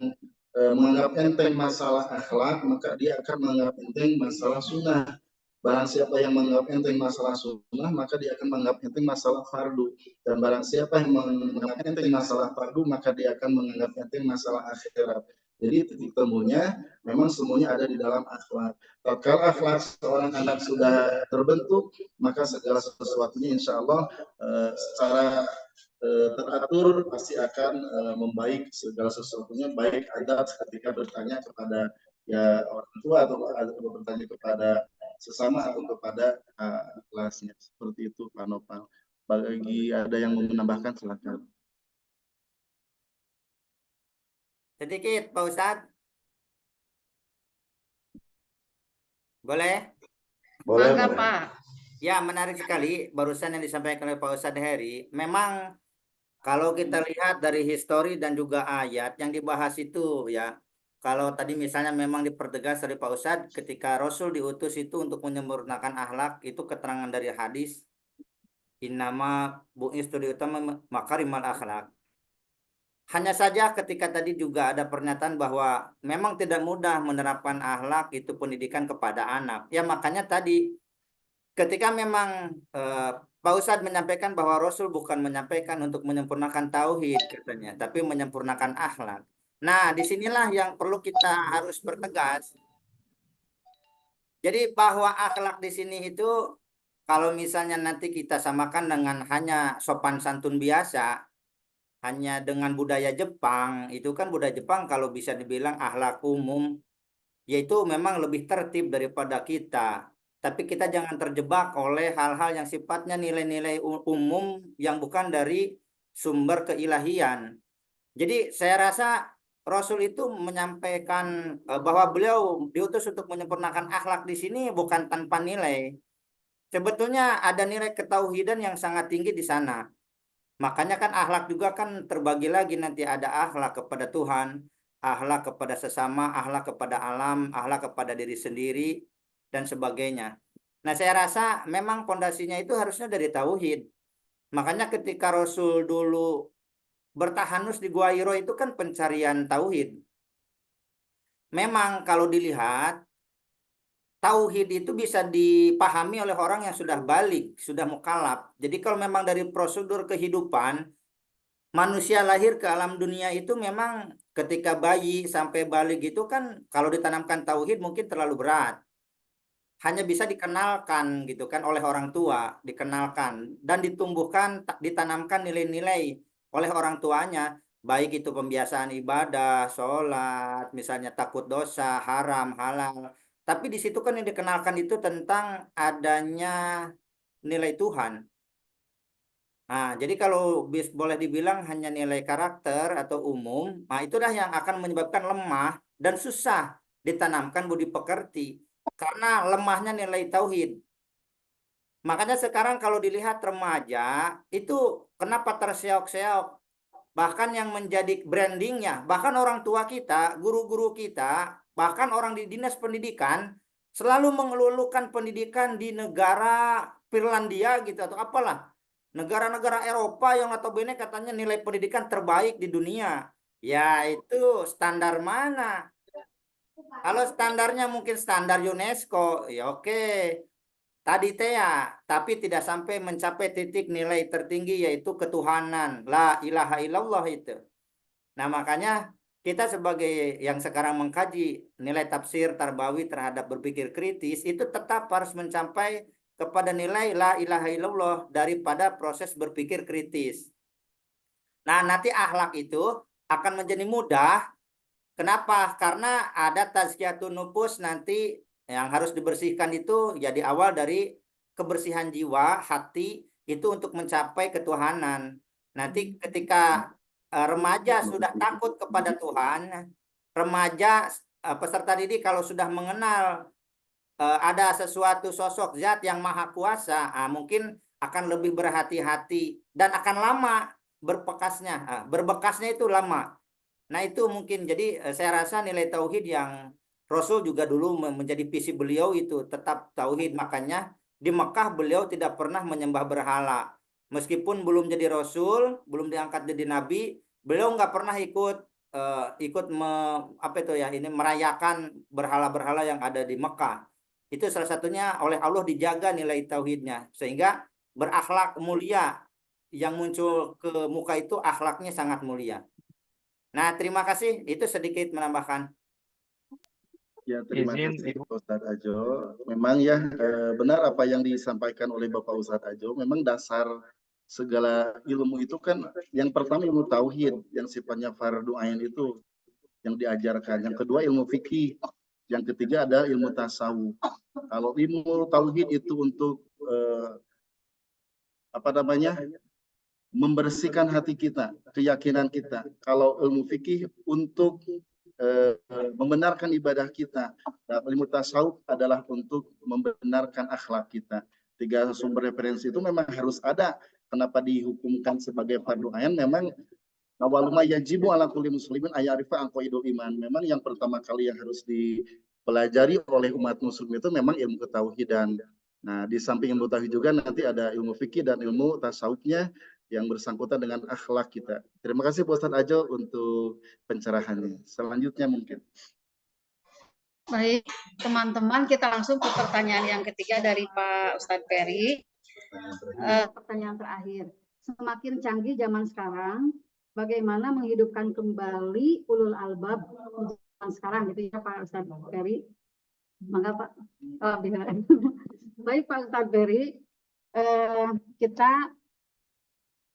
menganggap enteng masalah akhlak, maka dia akan menganggap enteng masalah sunnah. Barang siapa yang menganggap enteng masalah sunnah, maka dia akan menganggap enteng masalah fardu. Dan barang siapa yang menganggap enteng masalah fardu, maka dia akan menganggap enteng masalah akhirat. Jadi titik temunya memang semuanya ada di dalam akhlak. Kalau akhlak seorang anak sudah terbentuk, maka segala sesuatunya insya Allah secara teratur pasti akan membaik segala sesuatunya, baik adab ketika bertanya kepada ya orang tua atau bertanya kepada sesama atau kepada kelasnya. Seperti itu Pak Nopal. Bagi ada yang mau menambahkan silakan. Sedikit Pak Ustadz. Boleh? Boleh, Mangga, boleh. Pak. Ya, menarik sekali barusan yang disampaikan oleh Pak Ustadz Heri. Memang kalau kita lihat dari histori dan juga ayat yang dibahas itu ya, kalau tadi misalnya memang dipertegas dari Pak Ustadz ketika Rasul diutus itu untuk menyempurnakan akhlak, itu keterangan dari hadis innama bu'istu liutamma makarimal akhlak. Hanya saja ketika tadi juga ada pernyataan bahwa memang tidak mudah menerapkan akhlak itu pendidikan kepada anak. Ya makanya tadi ketika memang Pak Ustadz menyampaikan bahwa Rasul bukan menyampaikan untuk menyempurnakan tauhid katanya, tapi menyempurnakan akhlak. Nah, disinilah yang perlu kita harus bertegas. Jadi bahwa akhlak di sini itu kalau misalnya nanti kita samakan dengan hanya sopan santun biasa, hanya dengan budaya Jepang, itu kan budaya Jepang kalau bisa dibilang akhlak umum, yaitu memang lebih tertib daripada kita. tapi kita jangan terjebak oleh hal-hal yang sifatnya nilai-nilai umum yang bukan dari sumber keilahian. Jadi saya rasa Rasul itu menyampaikan bahwa beliau diutus untuk menyempurnakan akhlak di sini bukan tanpa nilai. Sebetulnya ada nilai ketauhidan yang sangat tinggi di sana. Makanya kan akhlak juga kan terbagi lagi, nanti ada akhlak kepada Tuhan, akhlak kepada sesama, akhlak kepada alam, akhlak kepada diri sendiri, dan sebagainya. Nah, saya rasa memang pondasinya itu harusnya dari tauhid. Makanya ketika Rasul dulu bertahanus di Gua Hiro itu kan pencarian tauhid. Memang kalau dilihat, tauhid itu bisa dipahami oleh orang yang sudah balik, sudah mukallaf. Jadi kalau memang dari prosedur kehidupan, manusia lahir ke alam dunia itu memang ketika bayi sampai balik itu kan kalau ditanamkan tauhid mungkin terlalu berat. Hanya bisa dikenalkan gitu kan oleh orang tua, dikenalkan dan ditumbuhkan, ditanamkan nilai-nilai oleh orang tuanya, baik itu pembiasaan ibadah, sholat, misalnya takut dosa, haram, halal. Tapi di situ kan yang dikenalkan itu tentang adanya nilai Tuhan. Nah, jadi kalau boleh dibilang hanya nilai karakter atau umum, nah itulah yang akan menyebabkan lemah dan susah ditanamkan budi pekerti karena lemahnya nilai tauhid. Makanya sekarang kalau dilihat remaja itu kenapa terseok-seok, bahkan yang menjadi brandingnya, bahkan orang tua kita, guru-guru kita, bahkan orang di dinas pendidikan selalu mengelulukan pendidikan di negara Finlandia gitu atau apalah. Negara-negara Eropa yang notabene katanya nilai pendidikan terbaik di dunia. Ya itu standar mana? Kalau standarnya mungkin standar UNESCO, ya oke. Tadi ya, tapi tidak sampai mencapai titik nilai tertinggi yaitu ketuhanan. La ilaha illallah itu. Nah makanya kita sebagai yang sekarang mengkaji nilai tafsir tarbawi terhadap berpikir kritis itu tetap harus mencapai kepada nilai la ilaha illallah daripada proses berpikir kritis. Nah, nanti akhlak itu akan menjadi mudah. Kenapa? Karena ada tazkiyatun nufus nanti yang harus dibersihkan itu ya di awal dari kebersihan jiwa, hati itu untuk mencapai ketuhanan. Nanti ketika remaja sudah takut kepada Tuhan, remaja peserta didik kalau sudah mengenal ada sesuatu sosok zat yang maha kuasa, mungkin akan lebih berhati-hati dan akan lama berpekasnya. Berbekasnya itu lama. Nah itu mungkin jadi saya rasa nilai tauhid yang Rasul juga dulu menjadi visi beliau itu tetap tauhid. Makanya di Mekah beliau tidak pernah menyembah berhala. Meskipun belum jadi Rasul, belum diangkat jadi Nabi, beliau nggak pernah apa itu ya ini merayakan berhala-berhala yang ada di Mekah. Itu salah satunya oleh Allah dijaga nilai tauhidnya sehingga berakhlak mulia, yang muncul ke muka itu akhlaknya sangat mulia. Nah, terima kasih. Itu sedikit menambahkan. Ya, terima Izin, kasih Ibu. Pak Ustadz Ajo. Memang ya benar apa yang disampaikan oleh Bapak Ustadz Ajo. Memang dasar segala ilmu itu kan yang pertama ilmu tauhid yang sifatnya fardu ain itu yang diajarkan. Yang kedua ilmu fikih. Yang ketiga ada ilmu tasawuf. Kalau ilmu tauhid itu untuk apa namanya? Membersihkan hati kita, keyakinan kita. Kalau ilmu fikih untuk membenarkan ibadah kita. Dan ilmu tasawuf adalah untuk membenarkan akhlak kita. Tiga sumber referensi itu memang harus ada. Kenapa dihukumkan sebagai fardu ain? Memang awaluma yajibu ala kulli muslimin ayarifa aqaidul iman. Memang yang pertama kali yang harus dipelajari oleh umat muslim itu memang ilmu ketauhidan. Nah, di samping ilmu tauhid juga nanti ada ilmu fikih dan ilmu tasawufnya yang bersangkutan dengan akhlak kita. Terima kasih Pak Ustadz Ajo untuk pencerahannya. Selanjutnya mungkin. Baik, teman-teman, kita langsung ke pertanyaan yang ketiga dari Pak Ustadz Ferry. Pertanyaan terakhir. Semakin canggih zaman sekarang, bagaimana menghidupkan kembali ulul albab zaman sekarang gitu ya Pak Ustadz Ferry? Maka Pak, baik Pak Ustadz Ferry, kita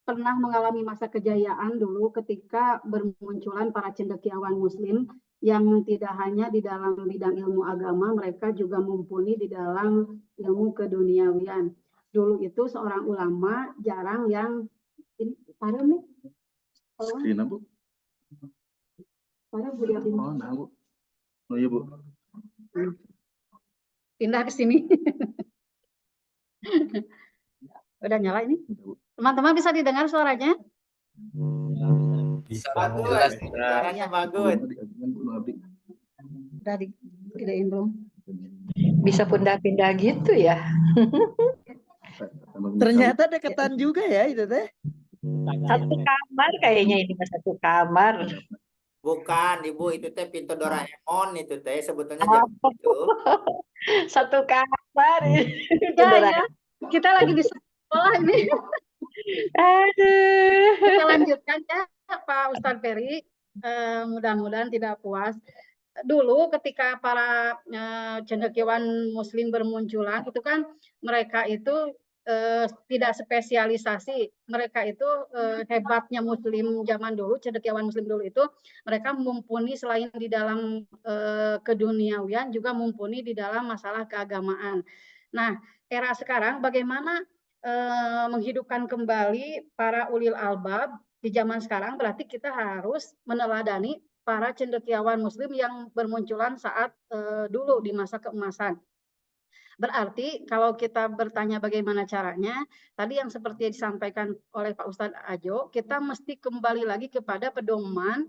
pernah mengalami masa kejayaan dulu ketika bermunculan para cendekiawan muslim yang tidak hanya di dalam bidang ilmu agama, mereka juga mumpuni di dalam ilmu keduniawian. Dulu itu seorang ulama jarang yang ini parah nih. Screen Bu. Parah Bu dia Oh, nah, Bu. Oh iya, Bu. pindah ke sini. Udah nyala ini. Teman-teman bisa didengar suaranya? Bisa Bagus, jelas. suaranya bagus. Udah digedein belum? Bisa pindah-pindah gitu ya. Ternyata deketan juga ya itu teh. Satu kamar kayaknya ini Mas, satu kamar. Bukan, Ibu, itu teh pintu Doraemon itu teh sebetulnya Oh. jangan itu. Satu kamar. Ya. Kita lagi di sekolah ini. Aduh. Kita lanjutkan ya Pak Ustadz Ferry. Mudah-mudahan tidak puas. Dulu ketika para cendekiawan muslim bermunculan itu kan mereka itu tidak spesialisasi. Mereka itu hebatnya muslim zaman dulu, cendekiawan muslim dulu itu mereka mumpuni selain di dalam keduniawian juga mumpuni di dalam masalah keagamaan. Nah, era sekarang bagaimana menghidupkan kembali para ulil albab di zaman sekarang, berarti kita harus meneladani para cendekiawan muslim yang bermunculan saat dulu di masa keemasan. Berarti kalau kita bertanya bagaimana caranya, tadi yang seperti yang disampaikan oleh Pak Ustadz Ajo, kita mesti kembali lagi kepada pedoman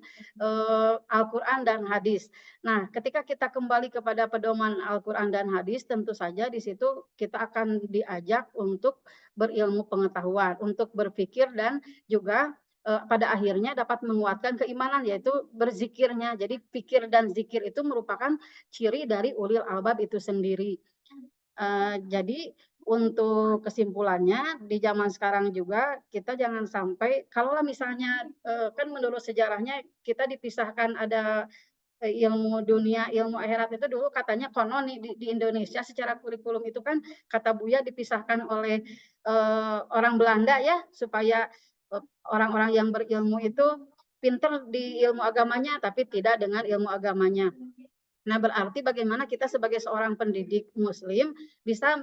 Al-Quran dan hadis. Nah, ketika kita kembali kepada pedoman Al-Quran dan hadis, tentu saja di situ kita akan diajak untuk berilmu pengetahuan, untuk berpikir dan juga pada akhirnya dapat menguatkan keimanan, yaitu berzikirnya. Jadi pikir dan zikir itu merupakan ciri dari ulil albab itu sendiri. Jadi untuk kesimpulannya di zaman sekarang juga kita jangan sampai, kalau misalnya kan menurut sejarahnya kita dipisahkan ada ilmu dunia, ilmu akhirat itu dulu katanya konon di Indonesia secara kurikulum itu kan kata Buya dipisahkan oleh orang Belanda ya, supaya orang-orang yang berilmu itu pintar di ilmu agamanya tapi tidak dengan ilmu agamanya. Nah, berarti bagaimana kita sebagai seorang pendidik muslim bisa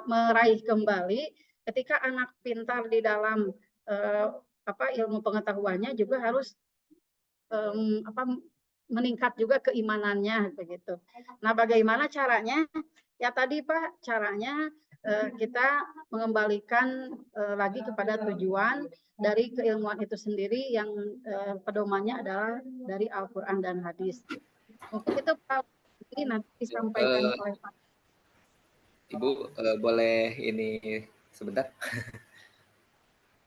meraih kembali ketika anak pintar di dalam ilmu pengetahuannya juga harus meningkat juga keimanannya begitu. Nah, bagaimana caranya? Ya tadi Pak, caranya kita mengembalikan lagi kepada tujuan dari keilmuan itu sendiri yang pedomannya adalah dari Al-Quran dan hadis. Mungkin itu Pak, nanti disampaikan oleh Pak. Ibu boleh ini sebentar?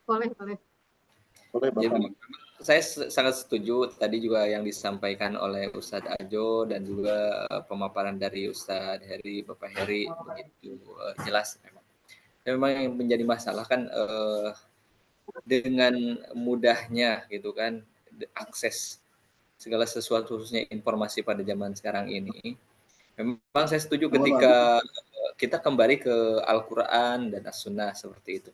Boleh. Jadi, saya sangat setuju tadi juga yang disampaikan oleh Ustadz Ajo dan juga pemaparan dari Ustadz Heri, Bapak Heri begitu jelas memang. Memang yang menjadi masalah kan dengan mudahnya gitu kan akses segala sesuatu khususnya informasi pada zaman sekarang ini. Memang saya setuju ketika kita kembali ke Al-Quran dan As-Sunnah seperti itu.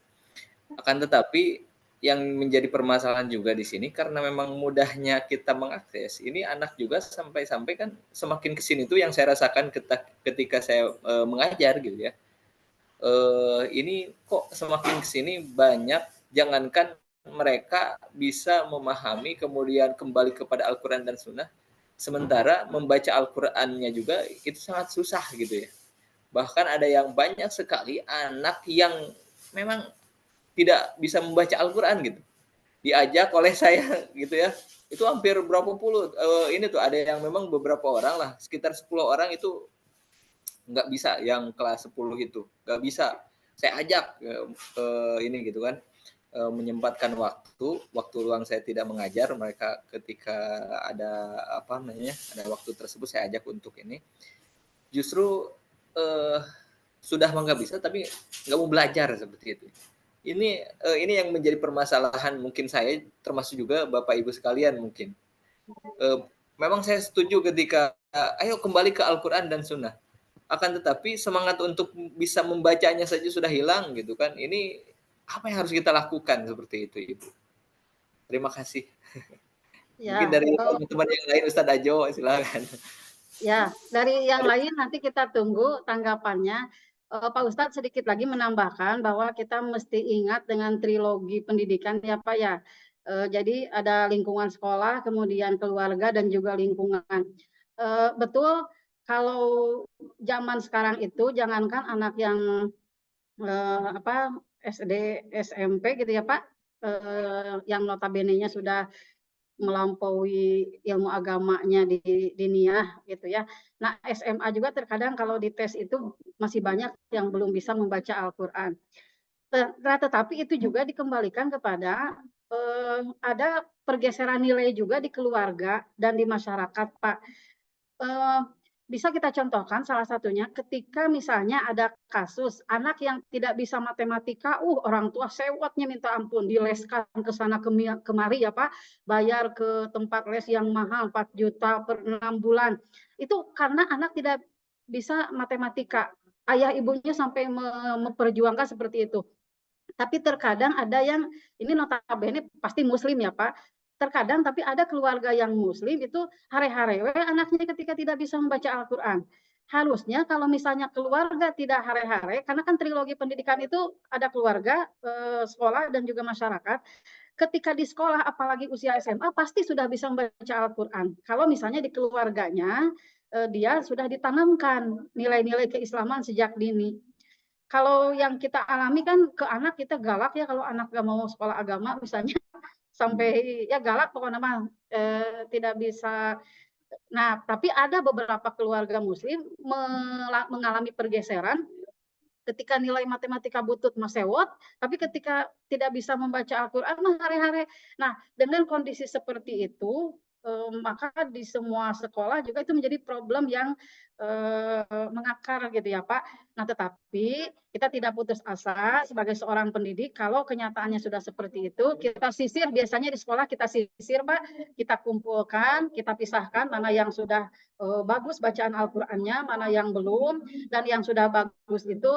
Akan tetapi yang menjadi permasalahan juga di sini karena memang mudahnya kita mengakses, ini anak juga sampai-sampai kan semakin kesini tuh yang saya rasakan ketika saya mengajar gitu ya. Ini kok semakin kesini banyak, jangankan mereka bisa memahami kemudian kembali kepada Al-Quran dan Sunnah, sementara membaca Al-Qurannya juga itu sangat susah gitu ya. Bahkan ada yang banyak sekali anak yang memang tidak bisa membaca Al-Quran gitu. Diajak oleh saya gitu ya, itu hampir berapa puluh, ini tuh ada yang memang beberapa orang lah, sekitar 10 orang itu nggak bisa, yang kelas 10 itu, nggak bisa. Saya ajak ini gitu kan, menyempatkan waktu luang saya tidak mengajar mereka ketika ada ada waktu tersebut saya ajak untuk ini. Justru sudah nggak bisa tapi nggak mau belajar seperti itu. Ini yang menjadi permasalahan mungkin saya termasuk juga Bapak Ibu sekalian mungkin. Memang saya setuju ketika ayo kembali ke Al-Quran dan Sunnah. Akan tetapi semangat untuk bisa membacanya saja sudah hilang gitu kan. Ini apa yang harus kita lakukan seperti itu, Ibu? Terima kasih. Mungkin Ya, dari teman-teman yang lain Ustadz Ajo, silakan. ya, dari yang lain nanti kita tunggu tanggapannya. Pak Ustadz sedikit lagi menambahkan bahwa kita mesti ingat dengan trilogi pendidikan ya Pak ya. Jadi ada lingkungan sekolah, kemudian keluarga dan juga lingkungan. Betul, kalau zaman sekarang itu jangankan anak yang SD, SMP gitu ya Pak, yang notabene-nya sudah melampaui ilmu agamanya di diniyah gitu ya. Nah, SMA juga terkadang kalau dites itu masih banyak yang belum bisa membaca Al-Qur'an. Tetapi itu juga dikembalikan kepada ada pergeseran nilai juga di keluarga dan di masyarakat, Pak. Bisa kita contohkan salah satunya ketika misalnya ada kasus anak yang tidak bisa matematika, orang tua sewotnya minta ampun, dileskan ke sana kemari ya Pak, bayar ke tempat les yang mahal 4 juta per 6 bulan. Itu karena anak tidak bisa matematika. Ayah ibunya sampai memperjuangkan seperti itu. Tapi terkadang ada yang ini notabene pasti muslim ya Pak. Terkadang tapi ada keluarga yang muslim itu hare-hare anaknya ketika tidak bisa membaca Al-Qur'an. Harusnya kalau misalnya keluarga tidak hare-hare, karena kan trilogi pendidikan itu ada keluarga, sekolah dan juga masyarakat. Ketika di sekolah apalagi usia SMA pasti sudah bisa membaca Al-Qur'an. Kalau misalnya di keluarganya, dia sudah ditanamkan nilai-nilai keislaman sejak dini. Kalau yang kita alami kan ke anak kita galak ya, kalau anak gak mau sekolah agama misalnya sampai ya galak pokoknya mah tidak bisa. Nah, tapi ada beberapa keluarga muslim mengalami pergeseran ketika nilai matematika butut mah sewot, tapi ketika tidak bisa membaca Al-Qur'an mah hare-hare. Nah, dengan kondisi seperti itu maka di semua sekolah juga itu menjadi problem yang mengakar gitu ya Pak. Nah, tetapi kita tidak putus asa sebagai seorang pendidik kalau kenyataannya sudah seperti itu, kita sisir biasanya di sekolah kita sisir Pak, kita kumpulkan, kita pisahkan mana yang sudah bagus bacaan Al-Qur'annya, mana yang belum, dan yang sudah bagus itu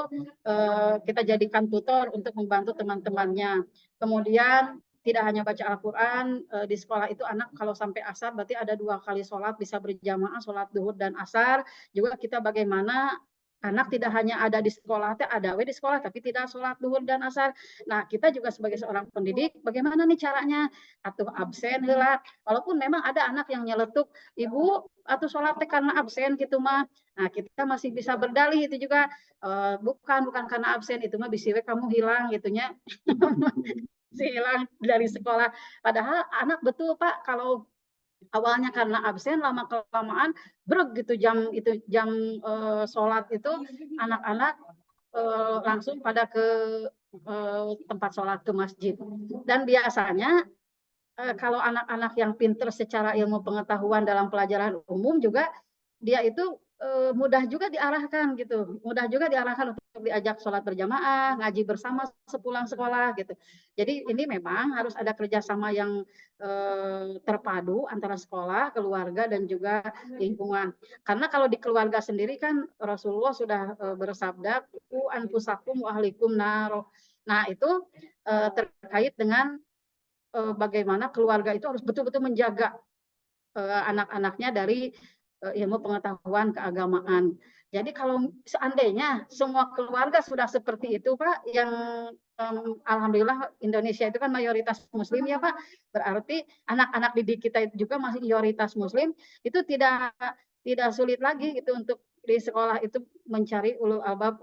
kita jadikan tutor untuk membantu teman-temannya. Kemudian tidak hanya baca Al-Quran, di sekolah itu anak kalau sampai asar berarti ada 2 kali sholat, bisa berjamaah, sholat duhur dan asar. Juga kita bagaimana anak tidak hanya ada di sekolah, ada di sekolah tapi tidak sholat duhur dan asar. Nah, kita juga sebagai seorang pendidik, bagaimana nih caranya? Atuh absen heula. Walaupun memang ada anak yang nyeletuk, ibu atau sholat karena absen gitu mah. Nah, kita masih bisa berdalih itu juga, bukan karena absen, itu mah bisi we kamu hilang gitunya. Hilang dari sekolah. Padahal anak betul Pak, kalau awalnya karena absen lama kelamaan breg gitu jam sholat itu anak-anak langsung pada ke tempat sholat ke masjid. Dan biasanya kalau anak-anak yang pinter secara ilmu pengetahuan dalam pelajaran umum juga dia itu mudah juga diarahkan gitu, mudah juga diarahkan untuk diajak sholat berjamaah, ngaji bersama sepulang sekolah gitu. Jadi ini memang harus ada kerjasama yang terpadu antara sekolah, keluarga dan juga lingkungan. Karena kalau di keluarga sendiri kan Rasulullah sudah bersabda, "Qu anfusakum wa ahlikum naro." Nah itu terkait dengan bagaimana keluarga itu harus betul-betul menjaga anak-anaknya dari ilmu pengetahuan keagamaan. Jadi kalau seandainya semua keluarga sudah seperti itu, Pak, yang alhamdulillah Indonesia itu kan mayoritas Muslim ya, Pak. Berarti anak-anak didik kita juga masih mayoritas Muslim, itu tidak sulit lagi gitu untuk di sekolah itu mencari ulul albab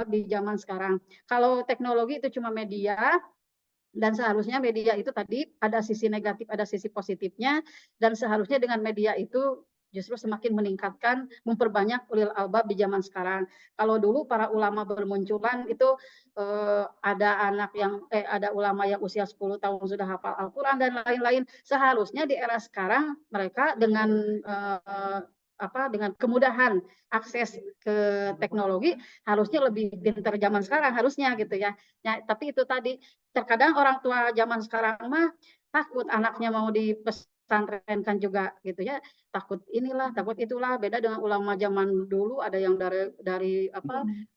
di zaman sekarang. Kalau teknologi itu cuma media, dan seharusnya media itu tadi ada sisi negatif, ada sisi positifnya, dan seharusnya dengan media itu justru semakin meningkatkan, memperbanyak ulil albab di zaman sekarang. Kalau dulu para ulama bermunculan itu ada ulama yang usia 10 tahun sudah hafal Al-Quran dan lain-lain. Seharusnya di era sekarang mereka dengan dengan kemudahan akses ke teknologi harusnya lebih pintar zaman sekarang harusnya gitu ya. Tapi itu tadi terkadang orang tua zaman sekarang mah takut anaknya mau dipesantrenkan juga gitu ya, takut inilah takut itulah. Beda dengan ulama zaman dulu, ada yang dari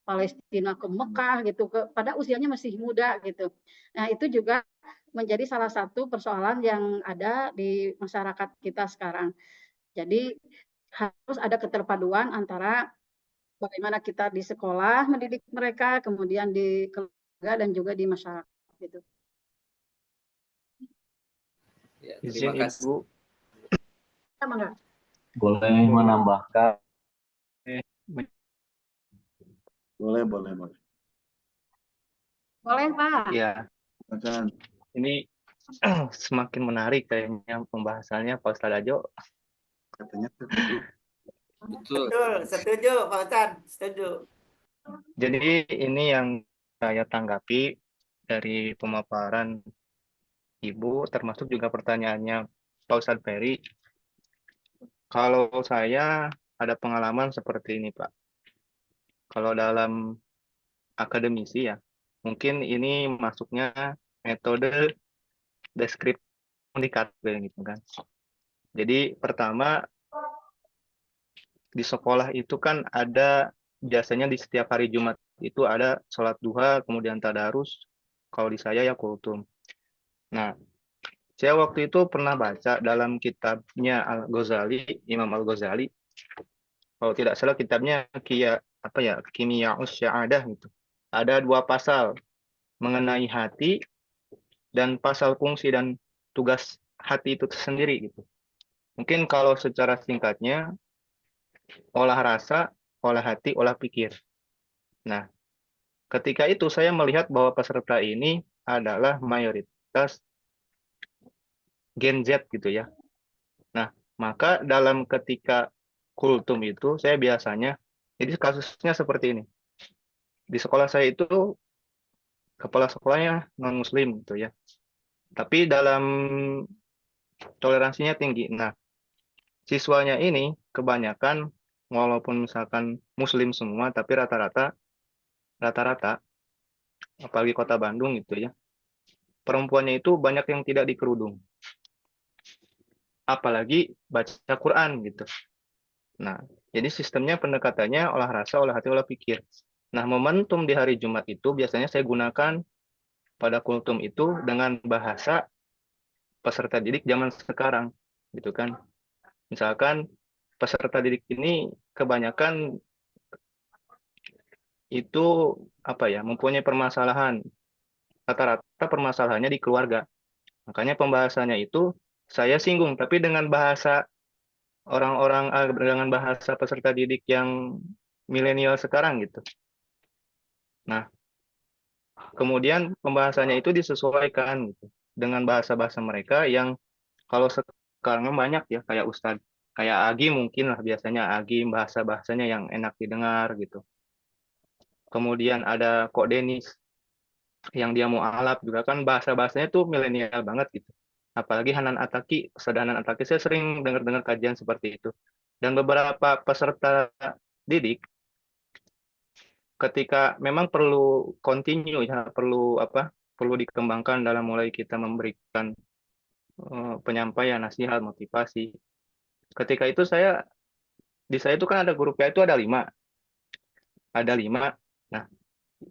Palestina ke Mekah gitu, pada usianya masih muda gitu. Nah itu juga menjadi salah satu persoalan yang ada di masyarakat kita sekarang. Jadi harus ada keterpaduan antara bagaimana kita di sekolah mendidik mereka, kemudian di keluarga dan juga di masyarakat gitu. Ya, Izin terima kasih. Ibu, Sama nggak? Boleh menambahkan? Boleh. Boleh, Pak. ya Silakan. ini semakin menarik kayaknya pembahasannya Pak Ustadz Ajo. Katanya Betul. Betul, setuju Pak Ustadz, setuju. Jadi ini yang saya tanggapi dari pemaparan Ibu, termasuk juga pertanyaannya Pak Ustadz Ferry. Kalau saya ada pengalaman seperti ini, Pak. Kalau dalam akademisi ya, mungkin ini masuknya metode deskriptif gitu kan. Jadi pertama di sekolah itu kan ada biasanya di setiap hari Jumat itu ada sholat duha, kemudian tadarus. Kalau di saya ya kultum. Nah, saya waktu itu pernah baca dalam kitabnya Al-Ghazali, Imam Al-Ghazali. Kalau tidak salah kitabnya Kimia Usya'adah gitu. Ada 2 pasal mengenai hati dan pasal fungsi dan tugas hati itu sendiri gitu. Mungkin kalau secara singkatnya olah rasa, olah hati, olah pikir. Nah, ketika itu saya melihat bahwa peserta ini adalah mayoritas Gen Z gitu ya. Nah, maka dalam ketika kultum itu saya biasanya, jadi kasusnya seperti ini. Di sekolah saya itu kepala sekolahnya non-muslim gitu ya. Tapi dalam toleransinya tinggi. Nah, siswanya ini kebanyakan walaupun misalkan muslim semua, tapi rata-rata apalagi kota Bandung gitu ya. Perempuannya itu banyak yang tidak dikerudung. Apalagi baca Quran gitu. Nah, jadi sistemnya pendekatannya olah rasa, olah hati, olah pikir. Nah, momentum di hari Jumat itu biasanya saya gunakan pada kultum itu dengan bahasa peserta didik zaman sekarang, gitu kan. Misalkan peserta didik ini kebanyakan itu mempunyai permasalahan. Rata-rata permasalahannya di keluarga. Makanya pembahasannya itu saya singgung, tapi dengan bahasa dengan bahasa peserta didik yang milenial sekarang gitu. Nah, kemudian pembahasannya itu disesuaikan gitu dengan bahasa-bahasa mereka yang kalau sekarang banyak ya kayak Agi mungkin lah biasanya Agi bahasa-bahasanya yang enak didengar gitu. Kemudian ada Kok Denis yang dia mau alap juga kan bahasa-bahasanya tuh milenial banget gitu. Apalagi Hanan Ataki, saya sering dengar-dengar kajian seperti itu. Dan beberapa peserta didik ketika memang perlu continue ya, perlu dikembangkan dalam mulai kita memberikan penyampaian, nasihat, motivasi. Ketika itu di saya itu kan ada grupnya itu ada 5. Nah,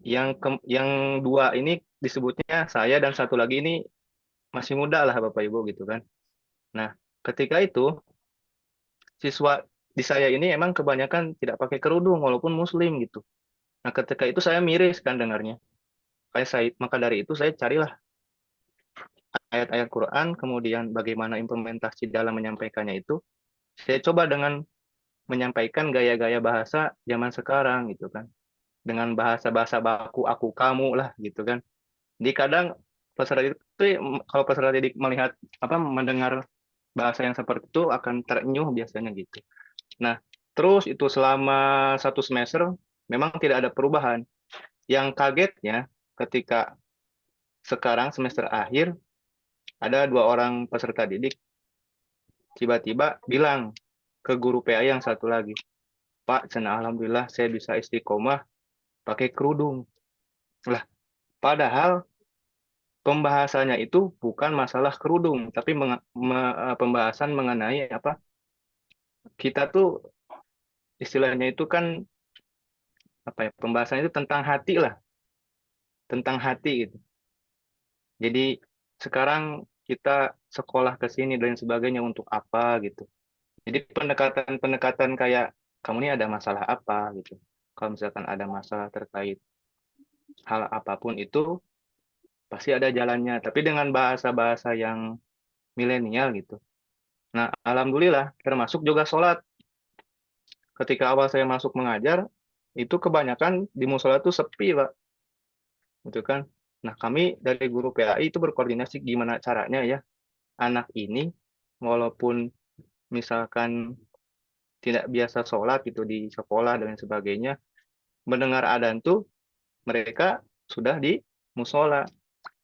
yang 2 ini disebutnya saya dan satu lagi ini masih muda lah Bapak Ibu gitu kan. Nah, ketika itu siswa di saya ini emang kebanyakan tidak pakai kerudung walaupun muslim gitu. Nah, ketika itu saya miris kan dengarnya. Maka dari itu saya carilah ayat-ayat Quran, kemudian bagaimana implementasi dalam menyampaikannya itu. Saya coba dengan menyampaikan gaya-gaya bahasa zaman sekarang gitu kan. Dengan bahasa-bahasa baku aku kamu lah gitu kan. Di kadang peserta didik kalau peserta didik mendengar bahasa yang seperti itu akan terenyuh biasanya gitu. Nah, terus itu selama 1 semester memang tidak ada perubahan. Yang kagetnya ketika sekarang semester akhir ada 2 orang peserta didik tiba-tiba bilang ke guru PA yang satu lagi, Pak, alhamdulillah saya bisa istiqomah pakai kerudung. Lah, padahal pembahasannya itu bukan masalah kerudung, tapi pembahasan mengenai kita tuh istilahnya itu kan pembahasannya itu tentang hati lah, tentang hati gitu. Jadi sekarang kita sekolah ke sini dan sebagainya untuk apa gitu. Jadi pendekatan-pendekatan kayak kamu ini ada masalah apa gitu. Kalau misalkan ada masalah terkait hal apapun itu pasti ada jalannya, tapi dengan bahasa-bahasa yang milenial gitu. Nah, alhamdulillah termasuk juga sholat. Ketika awal saya masuk mengajar, itu kebanyakan di musola itu sepi, Pak. Gitu kan. Nah, kami dari guru PAI itu berkoordinasi gimana caranya ya anak ini walaupun misalkan tidak biasa sholat gitu di sekolah dan sebagainya, mendengar adzan tuh mereka sudah di musola.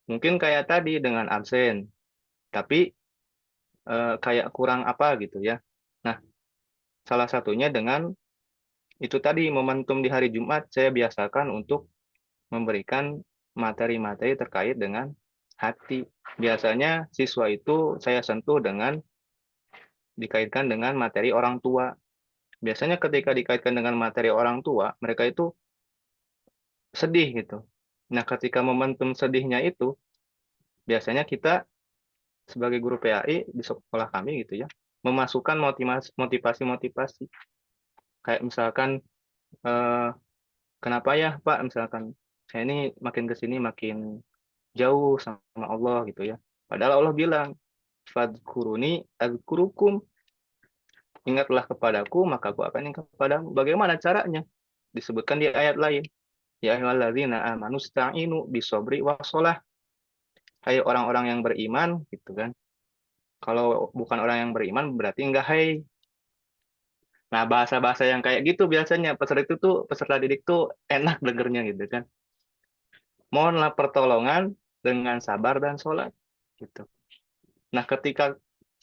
Mungkin kayak tadi dengan absen, tapi kayak kurang apa gitu ya. Nah, salah satunya dengan itu tadi momentum di hari Jumat saya biasakan untuk memberikan materi-materi terkait dengan hati. Biasanya siswa itu saya sentuh dengan dikaitkan dengan materi orang tua. Biasanya ketika dikaitkan dengan materi orang tua, mereka itu sedih gitu. Nah, ketika momentum sedihnya itu, biasanya kita sebagai guru PAI di sekolah kami gitu ya, memasukkan motivasi-motivasi. Kayak misalkan, kenapa ya Pak, misalkan saya ini makin ke sini makin jauh sama Allah gitu ya. Padahal Allah bilang, fadkuruni adzkurukum. Ingatlah kepadaku, maka aku akan ingat kepadamu. Bagaimana caranya? Disebutkan di ayat lain. Ya ayyuhalladzina amanu sta'inu bisobri wassalah. Hai orang-orang yang beriman, gitu kan. Kalau bukan orang yang beriman, berarti enggak hai. Nah, bahasa-bahasa yang kayak gitu biasanya peserta didik tuh enak dengernya gitu kan. Mohonlah pertolongan dengan sabar dan sholat. Gitu. Nah, ketika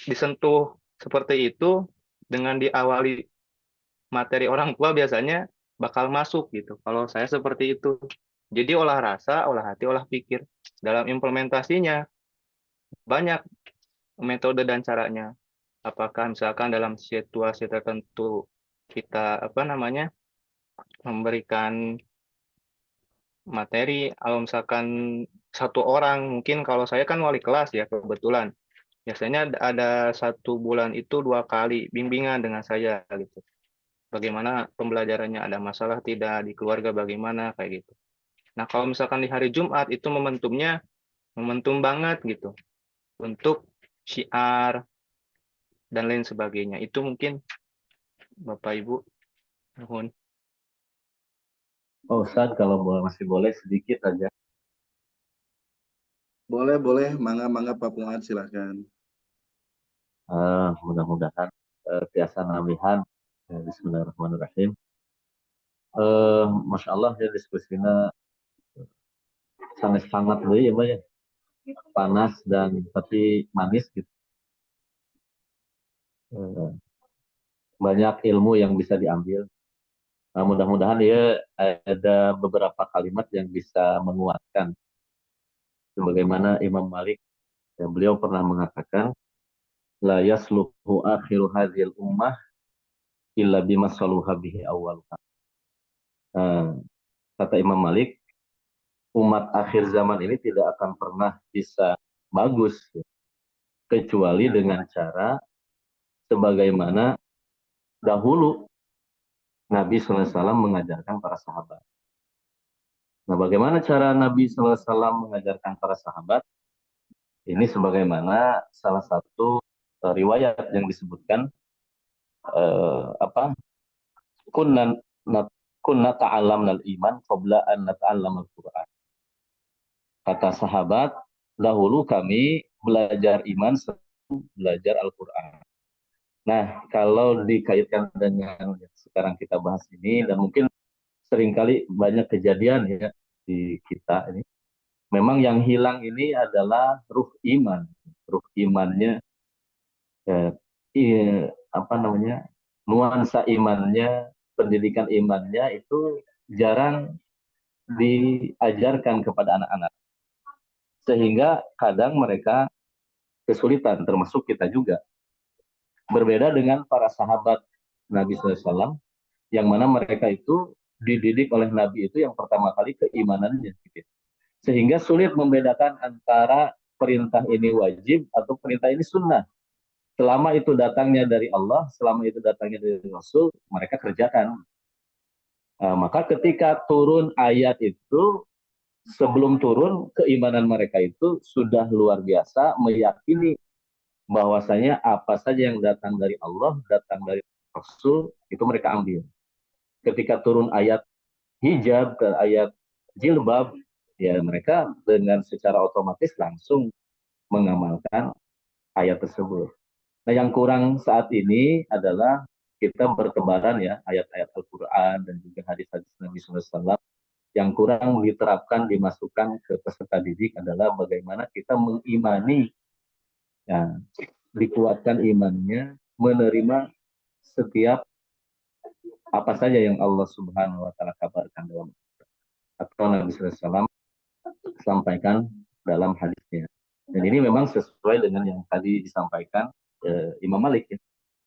disentuh seperti itu, dengan diawali materi orang tua biasanya bakal masuk gitu. Kalau saya seperti itu. Jadi olah rasa, olah hati, olah pikir. Dalam implementasinya banyak metode dan caranya. Apakah misalkan dalam situasi tertentu kita memberikan materi, kalau misalkan satu orang, mungkin kalau saya kan wali kelas ya kebetulan. Biasanya ada 1 bulan itu 2 kali bimbingan dengan saya gitu. Bagaimana pembelajarannya, ada masalah tidak di keluarga, bagaimana kayak gitu. Nah, kalau misalkan di hari Jumat itu momentum banget gitu untuk syiar dan lain sebagainya. Itu mungkin Bapak Ibu. Mohon. Oh, Ustaz, kalau masih boleh sedikit aja. Boleh, mangga Pak Fuad, silahkan. Mudah-mudahan biasa namihan. Bismillahirrahmanirrahim. Masya Allah ya diskusinya sangat hangat dulu ya, Mbak ya. Panas dan tapi manis gitu. Banyak ilmu yang bisa diambil. Mudah-mudahan ya ada beberapa kalimat yang bisa menguatkan. Sebagaimana Imam Malik, beliau pernah mengatakan, la yasluhu akhiru hadhil ummah illa bima saluha bihi awwaluha. Kata Imam Malik, umat akhir zaman ini tidak akan pernah bisa bagus kecuali dengan cara sebagaimana dahulu Nabi SAW mengajarkan para sahabat. Nah, bagaimana cara Nabi SAW mengajarkan para sahabat? Ini sebagaimana salah satu riwayat yang disebutkan kunna ta'allamna al-iman qabla an nata'allam al-Qur'an. Kata sahabat, dahulu kami belajar iman sebelum belajar Al-Qur'an. Nah, kalau dikaitkan dengan yang sekarang kita bahas ini, dan mungkin seringkali banyak kejadian ya di kita ini, memang yang hilang ini adalah ruh iman. Ruh imannya, nuansa imannya, pendidikan imannya itu jarang diajarkan kepada anak-anak. Sehingga kadang mereka kesulitan, termasuk kita juga. Berbeda dengan para sahabat Nabi SAW, yang mana mereka itu dididik oleh Nabi itu yang pertama kali keimanannya. Sehingga sulit membedakan antara perintah ini wajib atau perintah ini sunnah. Selama itu datangnya dari Allah, selama itu datangnya dari Rasul, mereka kerjakan. Maka ketika turun ayat itu, sebelum turun, keimanan mereka itu sudah luar biasa, meyakini bahwasanya apa saja yang datang dari Allah, datang dari Rasul, itu mereka ambil. Ketika turun ayat hijab, ke ayat jilbab, ya mereka dengan secara otomatis langsung mengamalkan ayat tersebut. Nah, yang kurang saat ini adalah kita bertebaran ya ayat-ayat Al-Quran dan juga hadis-hadis Nabi SAW. Yang kurang diterapkan, dimasukkan ke peserta didik adalah bagaimana kita mengimani, ya, dikuatkan imannya, menerima setiap apa saja yang Allah Subhanahu Wa Taala kabarkan dalam atau Nabi SAW sampaikan dalam hadisnya. Dan ini memang sesuai dengan yang tadi disampaikan Imam Malik, ya.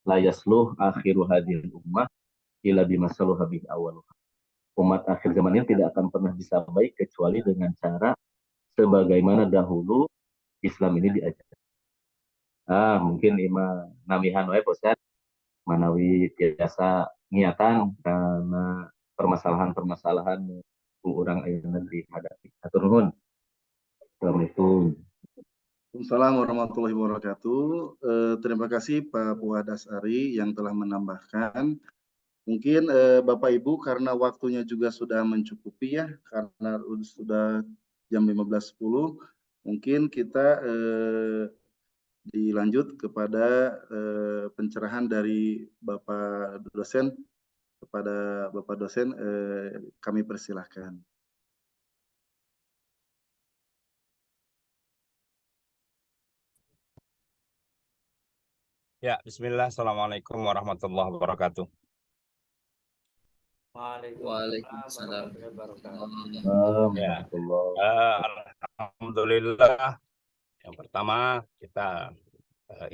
La yasluh akhiru hadil ummah ila bimasaluh habih awal. Umat akhir zaman ini tidak akan pernah bisa baik kecuali dengan cara sebagaimana dahulu Islam ini diajarkan. Mungkin Imam namihan wae Ustaz manawi biasa niatan karena permasalahan-permasalahan orang ayeuna dihadapi. Atur nuhun. Assalamualaikum. Waalaikumsalam warahmatullahi wabarakatuh. Terima kasih Pak Puadas Ari yang telah menambahkan. Mungkin Bapak Ibu karena waktunya juga sudah mencukupi ya, karena sudah jam 15.10, mungkin kita dilanjut kepada pencerahan dari Bapak dosen. Kepada Bapak dosen kami persilahkan. Ya, bismillah. Assalamualaikum warahmatullahi wabarakatuh. Waalaikumsalam. Ya, alhamdulillah. Yang pertama kita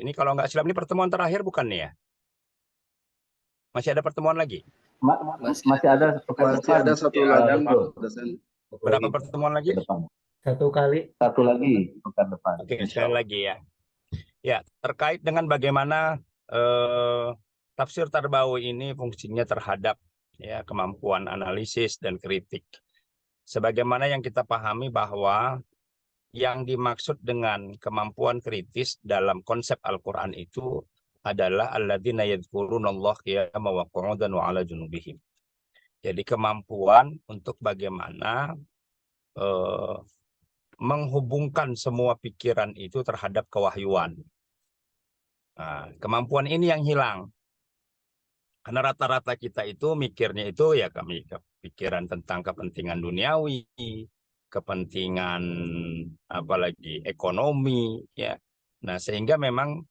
ini kalau nggak silap ini pertemuan terakhir bukan nih ya? Masih ada pertemuan lagi? Masih ada satu lagi. Berapa pertemuan lagi? Satu kali. Satu lagi pekan depan. Oke, sekali lagi ya. Ya, terkait dengan bagaimana tafsir Tarbawi ini fungsinya terhadap ya kemampuan analisis dan kritik. Sebagaimana yang kita pahami bahwa yang dimaksud dengan kemampuan kritis dalam konsep Al-Quran itu adalah alladzina yadhkurunallaha qiyaman wa qu'udan wa 'ala junubihim. Jadi kemampuan untuk bagaimana menghubungkan semua pikiran itu terhadap kewahyuan. Nah, kemampuan ini yang hilang. Karena rata-rata kita itu mikirnya itu ya kami pikiran tentang kepentingan duniawi, kepentingan apalagi ekonomi ya. Nah, sehingga memang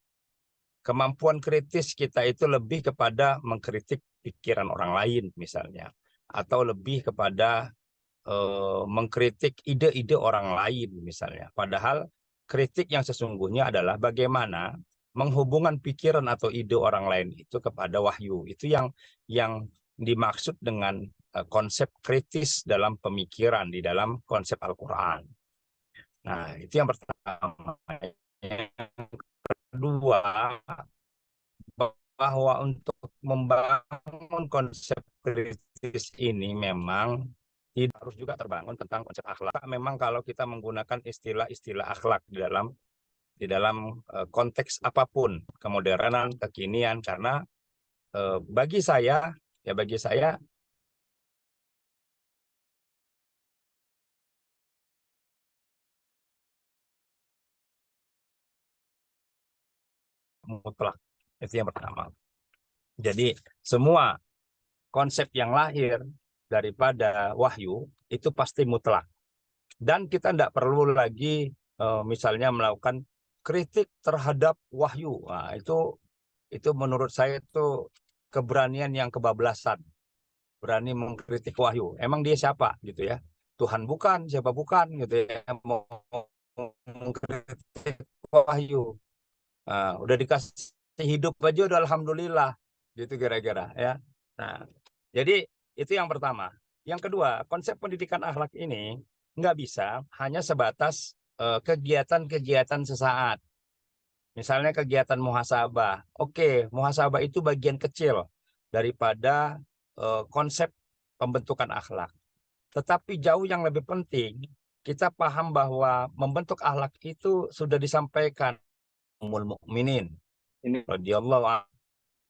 kemampuan kritis kita itu lebih kepada mengkritik pikiran orang lain misalnya, atau lebih kepada mengkritik ide-ide orang lain misalnya. Padahal kritik yang sesungguhnya adalah bagaimana menghubungkan pikiran atau ide orang lain itu kepada wahyu. Itu yang dimaksud dengan konsep kritis dalam pemikiran di dalam konsep Al-Quran. Nah, itu yang pertama. Yang kedua, bahwa untuk membangun konsep kritis ini memang harus juga terbangun tentang konsep akhlak. Memang kalau kita menggunakan istilah-istilah akhlak di dalam konteks apapun, kemodernan, kekinian, karena bagi saya mutlak. Itu yang pertama. Jadi semua konsep yang lahir daripada wahyu itu pasti mutlak. Dan kita tidak perlu lagi misalnya melakukan kritik terhadap wahyu. Nah, itu menurut saya itu keberanian yang kebablasan. Berani mengkritik wahyu. Emang dia siapa gitu ya? Tuhan bukan, siapa bukan gitu ya. Mau mengkritik wahyu. Nah, udah dikasih hidup aja udah alhamdulillah gitu kira-kira ya. Nah, jadi itu yang pertama. Yang kedua, konsep pendidikan akhlak ini nggak bisa hanya sebatas kegiatan-kegiatan sesaat. Misalnya kegiatan muhasabah. Oke, muhasabah itu bagian kecil daripada konsep pembentukan akhlak. Tetapi jauh yang lebih penting, kita paham bahwa membentuk akhlak itu sudah disampaikan Ummul Mukminin radhiyallahu anha.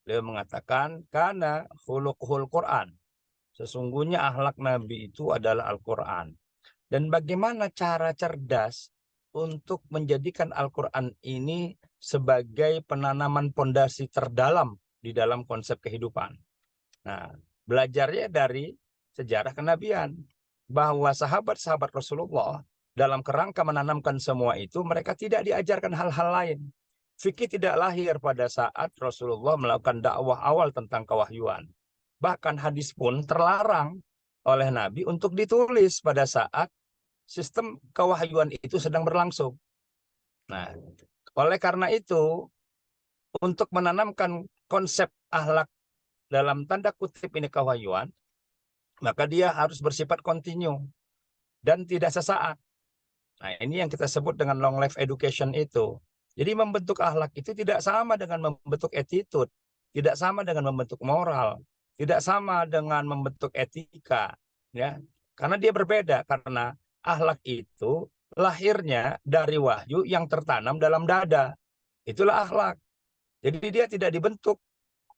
Beliau mengatakan, karena khuluquhul Quran. Sesungguhnya akhlak Nabi itu adalah Al-Quran. Dan bagaimana cara cerdas untuk menjadikan Al-Quran ini sebagai penanaman pondasi terdalam di dalam konsep kehidupan. Nah, belajarnya dari sejarah kenabian, bahwa sahabat-sahabat Rasulullah dalam kerangka menanamkan semua itu, mereka tidak diajarkan hal-hal lain. Fikih tidak lahir pada saat Rasulullah melakukan dakwah awal tentang kewahyuan. Bahkan hadis pun terlarang oleh Nabi untuk ditulis pada saat sistem kewahyuan itu sedang berlangsung. Nah, oleh karena itu, untuk menanamkan konsep akhlak dalam tanda kutip ini kewahyuan, maka dia harus bersifat kontinu dan tidak sesaat. Nah, ini yang kita sebut dengan long life education itu. Jadi membentuk akhlak itu tidak sama dengan membentuk attitude, tidak sama dengan membentuk moral, tidak sama dengan membentuk etika, ya. Karena dia berbeda, karena akhlak itu lahirnya dari wahyu yang tertanam dalam dada. Itulah akhlak. Jadi dia tidak dibentuk.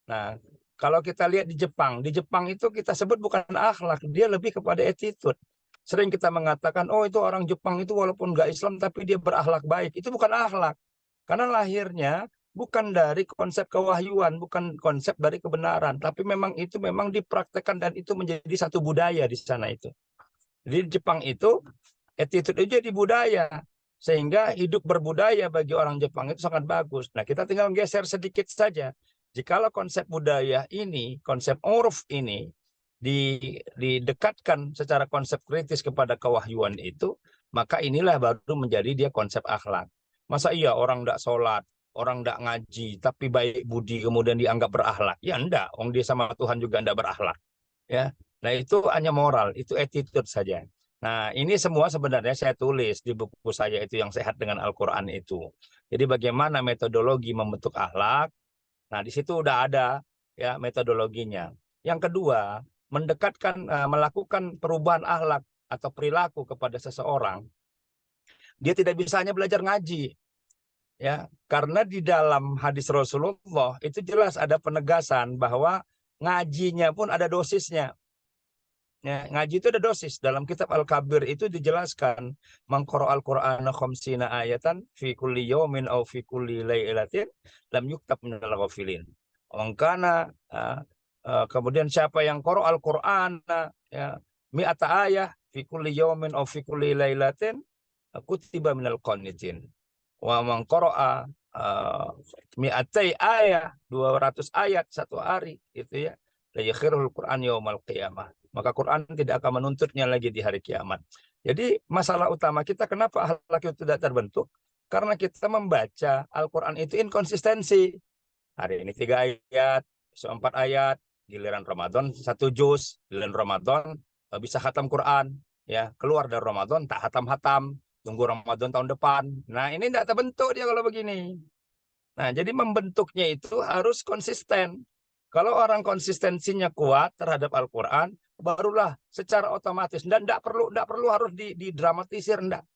Nah, kalau kita lihat di Jepang itu kita sebut bukan akhlak, dia lebih kepada attitude. Sering kita mengatakan, oh itu orang Jepang itu walaupun nggak Islam tapi dia berakhlak baik. Itu bukan akhlak. Karena lahirnya bukan dari konsep kewahyuan, bukan konsep dari kebenaran, tapi memang itu memang dipraktekkan dan itu menjadi satu budaya di sana itu. Jadi di Jepang itu attitude itu jadi budaya, sehingga hidup berbudaya bagi orang Jepang itu sangat bagus. Nah, kita tinggal geser sedikit saja. Jikalau konsep budaya ini, konsep uruf ini didekatkan secara konsep kritis kepada kewahyuan itu, maka inilah baru menjadi dia konsep akhlak. Masa iya orang tidak sholat, orang tidak ngaji, tapi baik budi kemudian dianggap berakhlak? Ya enggak, orang dia sama Tuhan juga enggak berakhlak. Ya, nah itu hanya moral, itu attitude saja. Nah, ini semua sebenarnya saya tulis di buku saya itu yang sehat dengan Al-Quran itu. Jadi bagaimana metodologi membentuk akhlak? Nah, di situ udah ada ya metodologinya. Yang kedua, melakukan perubahan akhlak atau perilaku kepada seseorang. Dia tidak bisa hanya belajar ngaji. Ya, karena di dalam hadis Rasulullah itu jelas ada penegasan bahwa ngajinya pun ada dosisnya. Ya, ngaji itu ada dosis. Dalam kitab Al-Kabir itu dijelaskan, man qara'al Qur'ana khamsina ayatan fi kulli yawmin aw fi kulli lailatin lam yuktab minal ghafilin. Mangkana kemudian siapa yang qara'al Qur'ana ya mi'ata ayah fi kulli yawmin aw fi kulli lailatin kutiba minal qanitin. Wa man qara'a mi'atai ayah 200 ayat satu hari itu ya la yakhirul Qur'an yaumal qiyamah. Maka Quran tidak akan menuntutnya lagi di hari kiamat. Jadi masalah utama kita kenapa akhlak itu tidak terbentuk? Karena kita membaca Al-Quran itu inkonsistensi. Hari ini 3 ayat, besok 4 ayat, giliran Ramadan 1 juz, giliran Ramadan bisa khatam Quran, ya keluar dari Ramadan tak hatam-hatam, tunggu Ramadan tahun depan. Nah ini tidak terbentuk dia kalau begini. Nah jadi membentuknya itu harus konsisten. Kalau orang konsistensinya kuat terhadap Al-Quran, barulah secara otomatis dan tidak perlu harus didramatisir, enggak.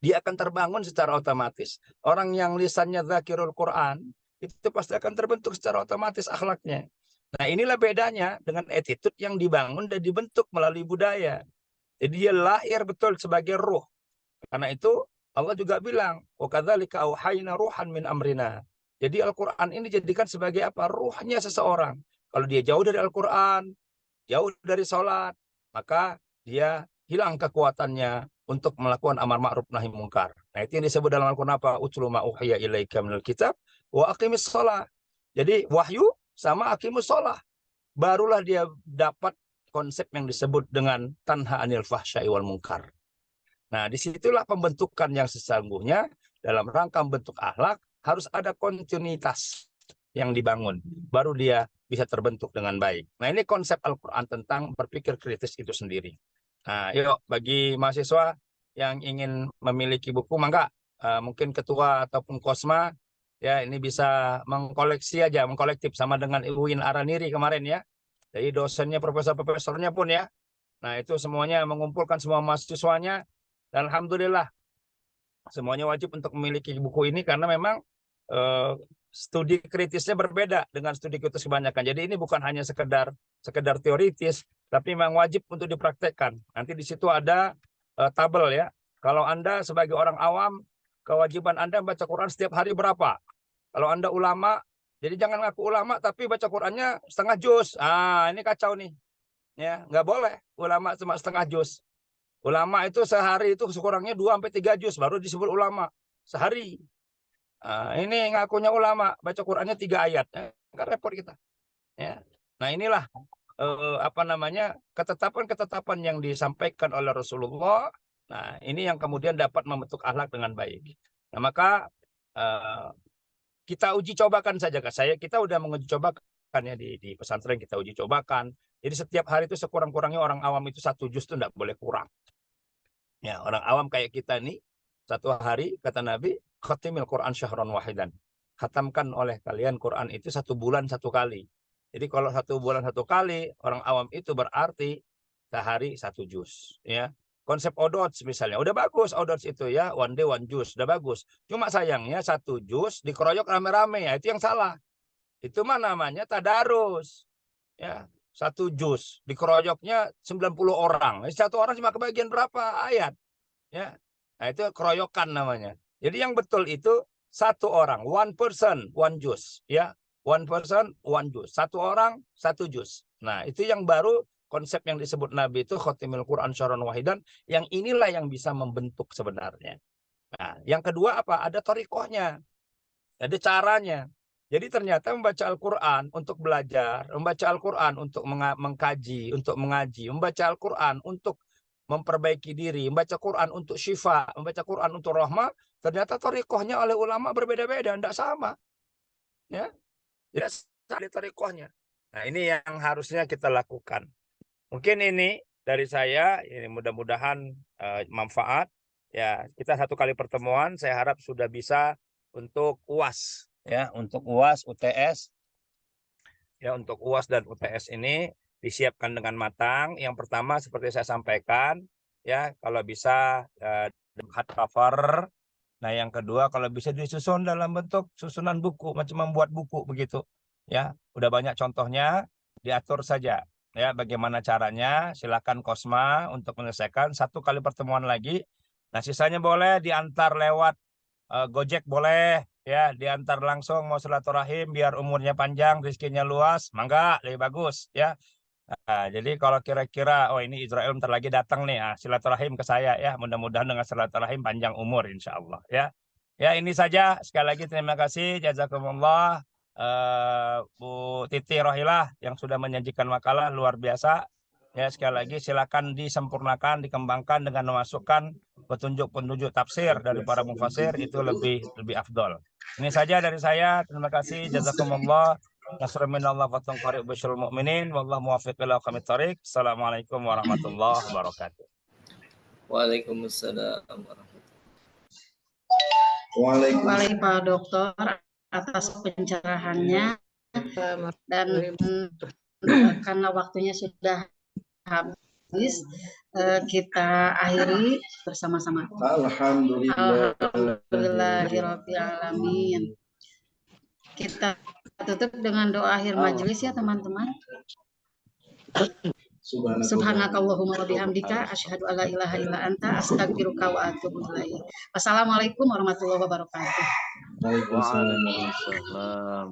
Dia akan terbangun secara otomatis. Orang yang lisannya dzakirul Quran itu pasti akan terbentuk secara otomatis akhlaknya. Nah, inilah bedanya dengan attitude yang dibangun dan dibentuk melalui budaya. Jadi dia lahir betul sebagai ruh. Karena itu Allah juga bilang, "Wa kadzalika auhayna ruhan min amrina." Jadi Al-Quran ini dijadikan sebagai apa? Ruhnya seseorang. Kalau dia jauh dari Al-Quran, jauh dari sholat, maka dia hilang kekuatannya untuk melakukan amar ma'ruf nahi mungkar. Nah, itu yang disebut dalam Al-Quran apa? Utlu ma uhiya ilaika minal kitab wa aqimis sholat. Jadi wahyu sama aqimus sholat. Barulah dia dapat konsep yang disebut dengan tanha anil fahsyai wal mungkar. Nah, disitulah pembentukan yang sesungguhnya dalam rangka bentuk akhlak harus ada kontinuitas yang dibangun. Baru dia bisa terbentuk dengan baik. Nah, ini konsep Al-Quran tentang berpikir kritis itu sendiri. Nah, yuk bagi mahasiswa yang ingin memiliki buku, mangga. Mungkin ketua ataupun kosma ya ini bisa mengkoleksi aja, mengkolektif sama dengan Uin Araniri kemarin ya. Jadi dosennya, profesor-profesornya pun ya. Nah itu semuanya mengumpulkan semua mahasiswanya dan alhamdulillah semuanya wajib untuk memiliki buku ini karena memang studi kritisnya berbeda dengan studi kritis kebanyakan. Jadi ini bukan hanya sekedar teoritis, tapi memang wajib untuk dipraktekkan. Nanti di situ ada tabel ya. Kalau Anda sebagai orang awam, kewajiban Anda baca Quran setiap hari berapa? Kalau Anda ulama, jadi jangan ngaku ulama tapi baca Qurannya setengah juz. Ini kacau nih. Ya, nggak boleh ulama cuma setengah juz. Ulama itu sehari itu sekurangnya 2-3 juz baru disebut ulama sehari. Ini ngakunya ulama, baca Qurannya 3 ayat. Nggak repot kita. Ya. Nah inilah ketetapan-ketetapan yang disampaikan oleh Rasulullah. Nah ini yang kemudian dapat membentuk akhlak dengan baik. Nah maka kita uji cobakan saja, kita udah menguji cobakan ya di pesantren, kita uji cobakan. Jadi setiap hari itu sekurang-kurangnya orang awam itu 1 juz itu tidak boleh kurang. Ya orang awam kayak kita nih 1 hari kata Nabi, khatimil Quran syahran wahidan. Khatamkan oleh kalian Quran itu 1 bulan 1 kali. Jadi kalau 1 bulan 1 kali, orang awam itu berarti sehari 1 juz. Ya. Konsep odots misalnya, udah bagus odots itu ya, one day one juz, udah bagus. Cuma sayangnya 1 juz dikeroyok rame-rame, ya itu yang salah. Itu mah namanya tadarus. Ya, 1 juz dikeroyoknya 90 orang. 1 orang cuma kebagian berapa ayat? Ya. Nah, itu keroyokan namanya. Jadi yang betul itu 1 orang, one person, one juz, ya. One person, one juz. 1 orang, 1 juz. Nah, itu yang baru konsep yang disebut Nabi itu khotimil Quran syahran wahidan, yang inilah yang bisa membentuk sebenarnya. Nah, yang kedua apa? Ada thariqahnya. Ada caranya. Jadi ternyata membaca Al-Quran untuk belajar, membaca Al-Quran untuk mengkaji, untuk mengaji, membaca Al-Quran untuk memperbaiki diri, membaca Quran untuk syifa, membaca Quran untuk rahmah, ternyata thariqahnya oleh ulama berbeda-beda, tidak sama. Ya, tidak sama thariqahnya. Nah, ini yang harusnya kita lakukan. Mungkin ini dari saya, ini mudah-mudahan manfaat. Ya, kita 1 kali pertemuan, saya harap sudah bisa untuk UAS, ya, untuk UAS, UTS, ya, untuk UAS dan UTS ini disiapkan dengan matang. Yang pertama seperti saya sampaikan, ya, kalau bisa hardcover. Nah, yang kedua kalau bisa disusun dalam bentuk susunan buku, macam membuat buku begitu, ya. Udah banyak contohnya, diatur saja. Ya, bagaimana caranya? Silakan Kosma untuk menyelesaikan 1 kali pertemuan lagi. Nah, sisanya boleh diantar lewat Gojek boleh, ya, diantar langsung mau silaturahim biar umurnya panjang, rezekinya luas, mangga, lebih bagus, ya. Nah, jadi kalau kira-kira ini Israel bentar lagi datang nih, silaturahim ke saya ya. Mudah-mudahan dengan silaturahim panjang umur insya Allah ya. Ya ini saja, sekali lagi terima kasih, jazakumullah. Bu Titi Rohilah yang sudah menyajikan makalah luar biasa. Ya sekali lagi silakan disempurnakan, dikembangkan dengan memasukkan petunjuk-petunjuk tafsir dari para mufasir, itu lebih afdol. Ini saja dari saya. Terima kasih, jazakumullah. Nasrul minallah wa tanqari bisyirul mu'minin wallahu muwaffiq ila aqwamit thoriq. Assalamualaikum warahmatullahi wabarakatuh. Waalaikumsalam warahmatullahi Waalaikumsalam Pak Dokter atas pencerahannya, dan karena waktunya sudah habis, kita akhiri bersama-sama. Alhamdulillahirabbil alamin. Kita tutup dengan doa akhir majelis ya teman-teman. Subhanakallahumma wa bihamdika asyhadu alla ilaha illa anta astaghfiruka wa atubu ilaik. Wassalamualaikum warahmatullahi wabarakatuh. Waalaikumsalam.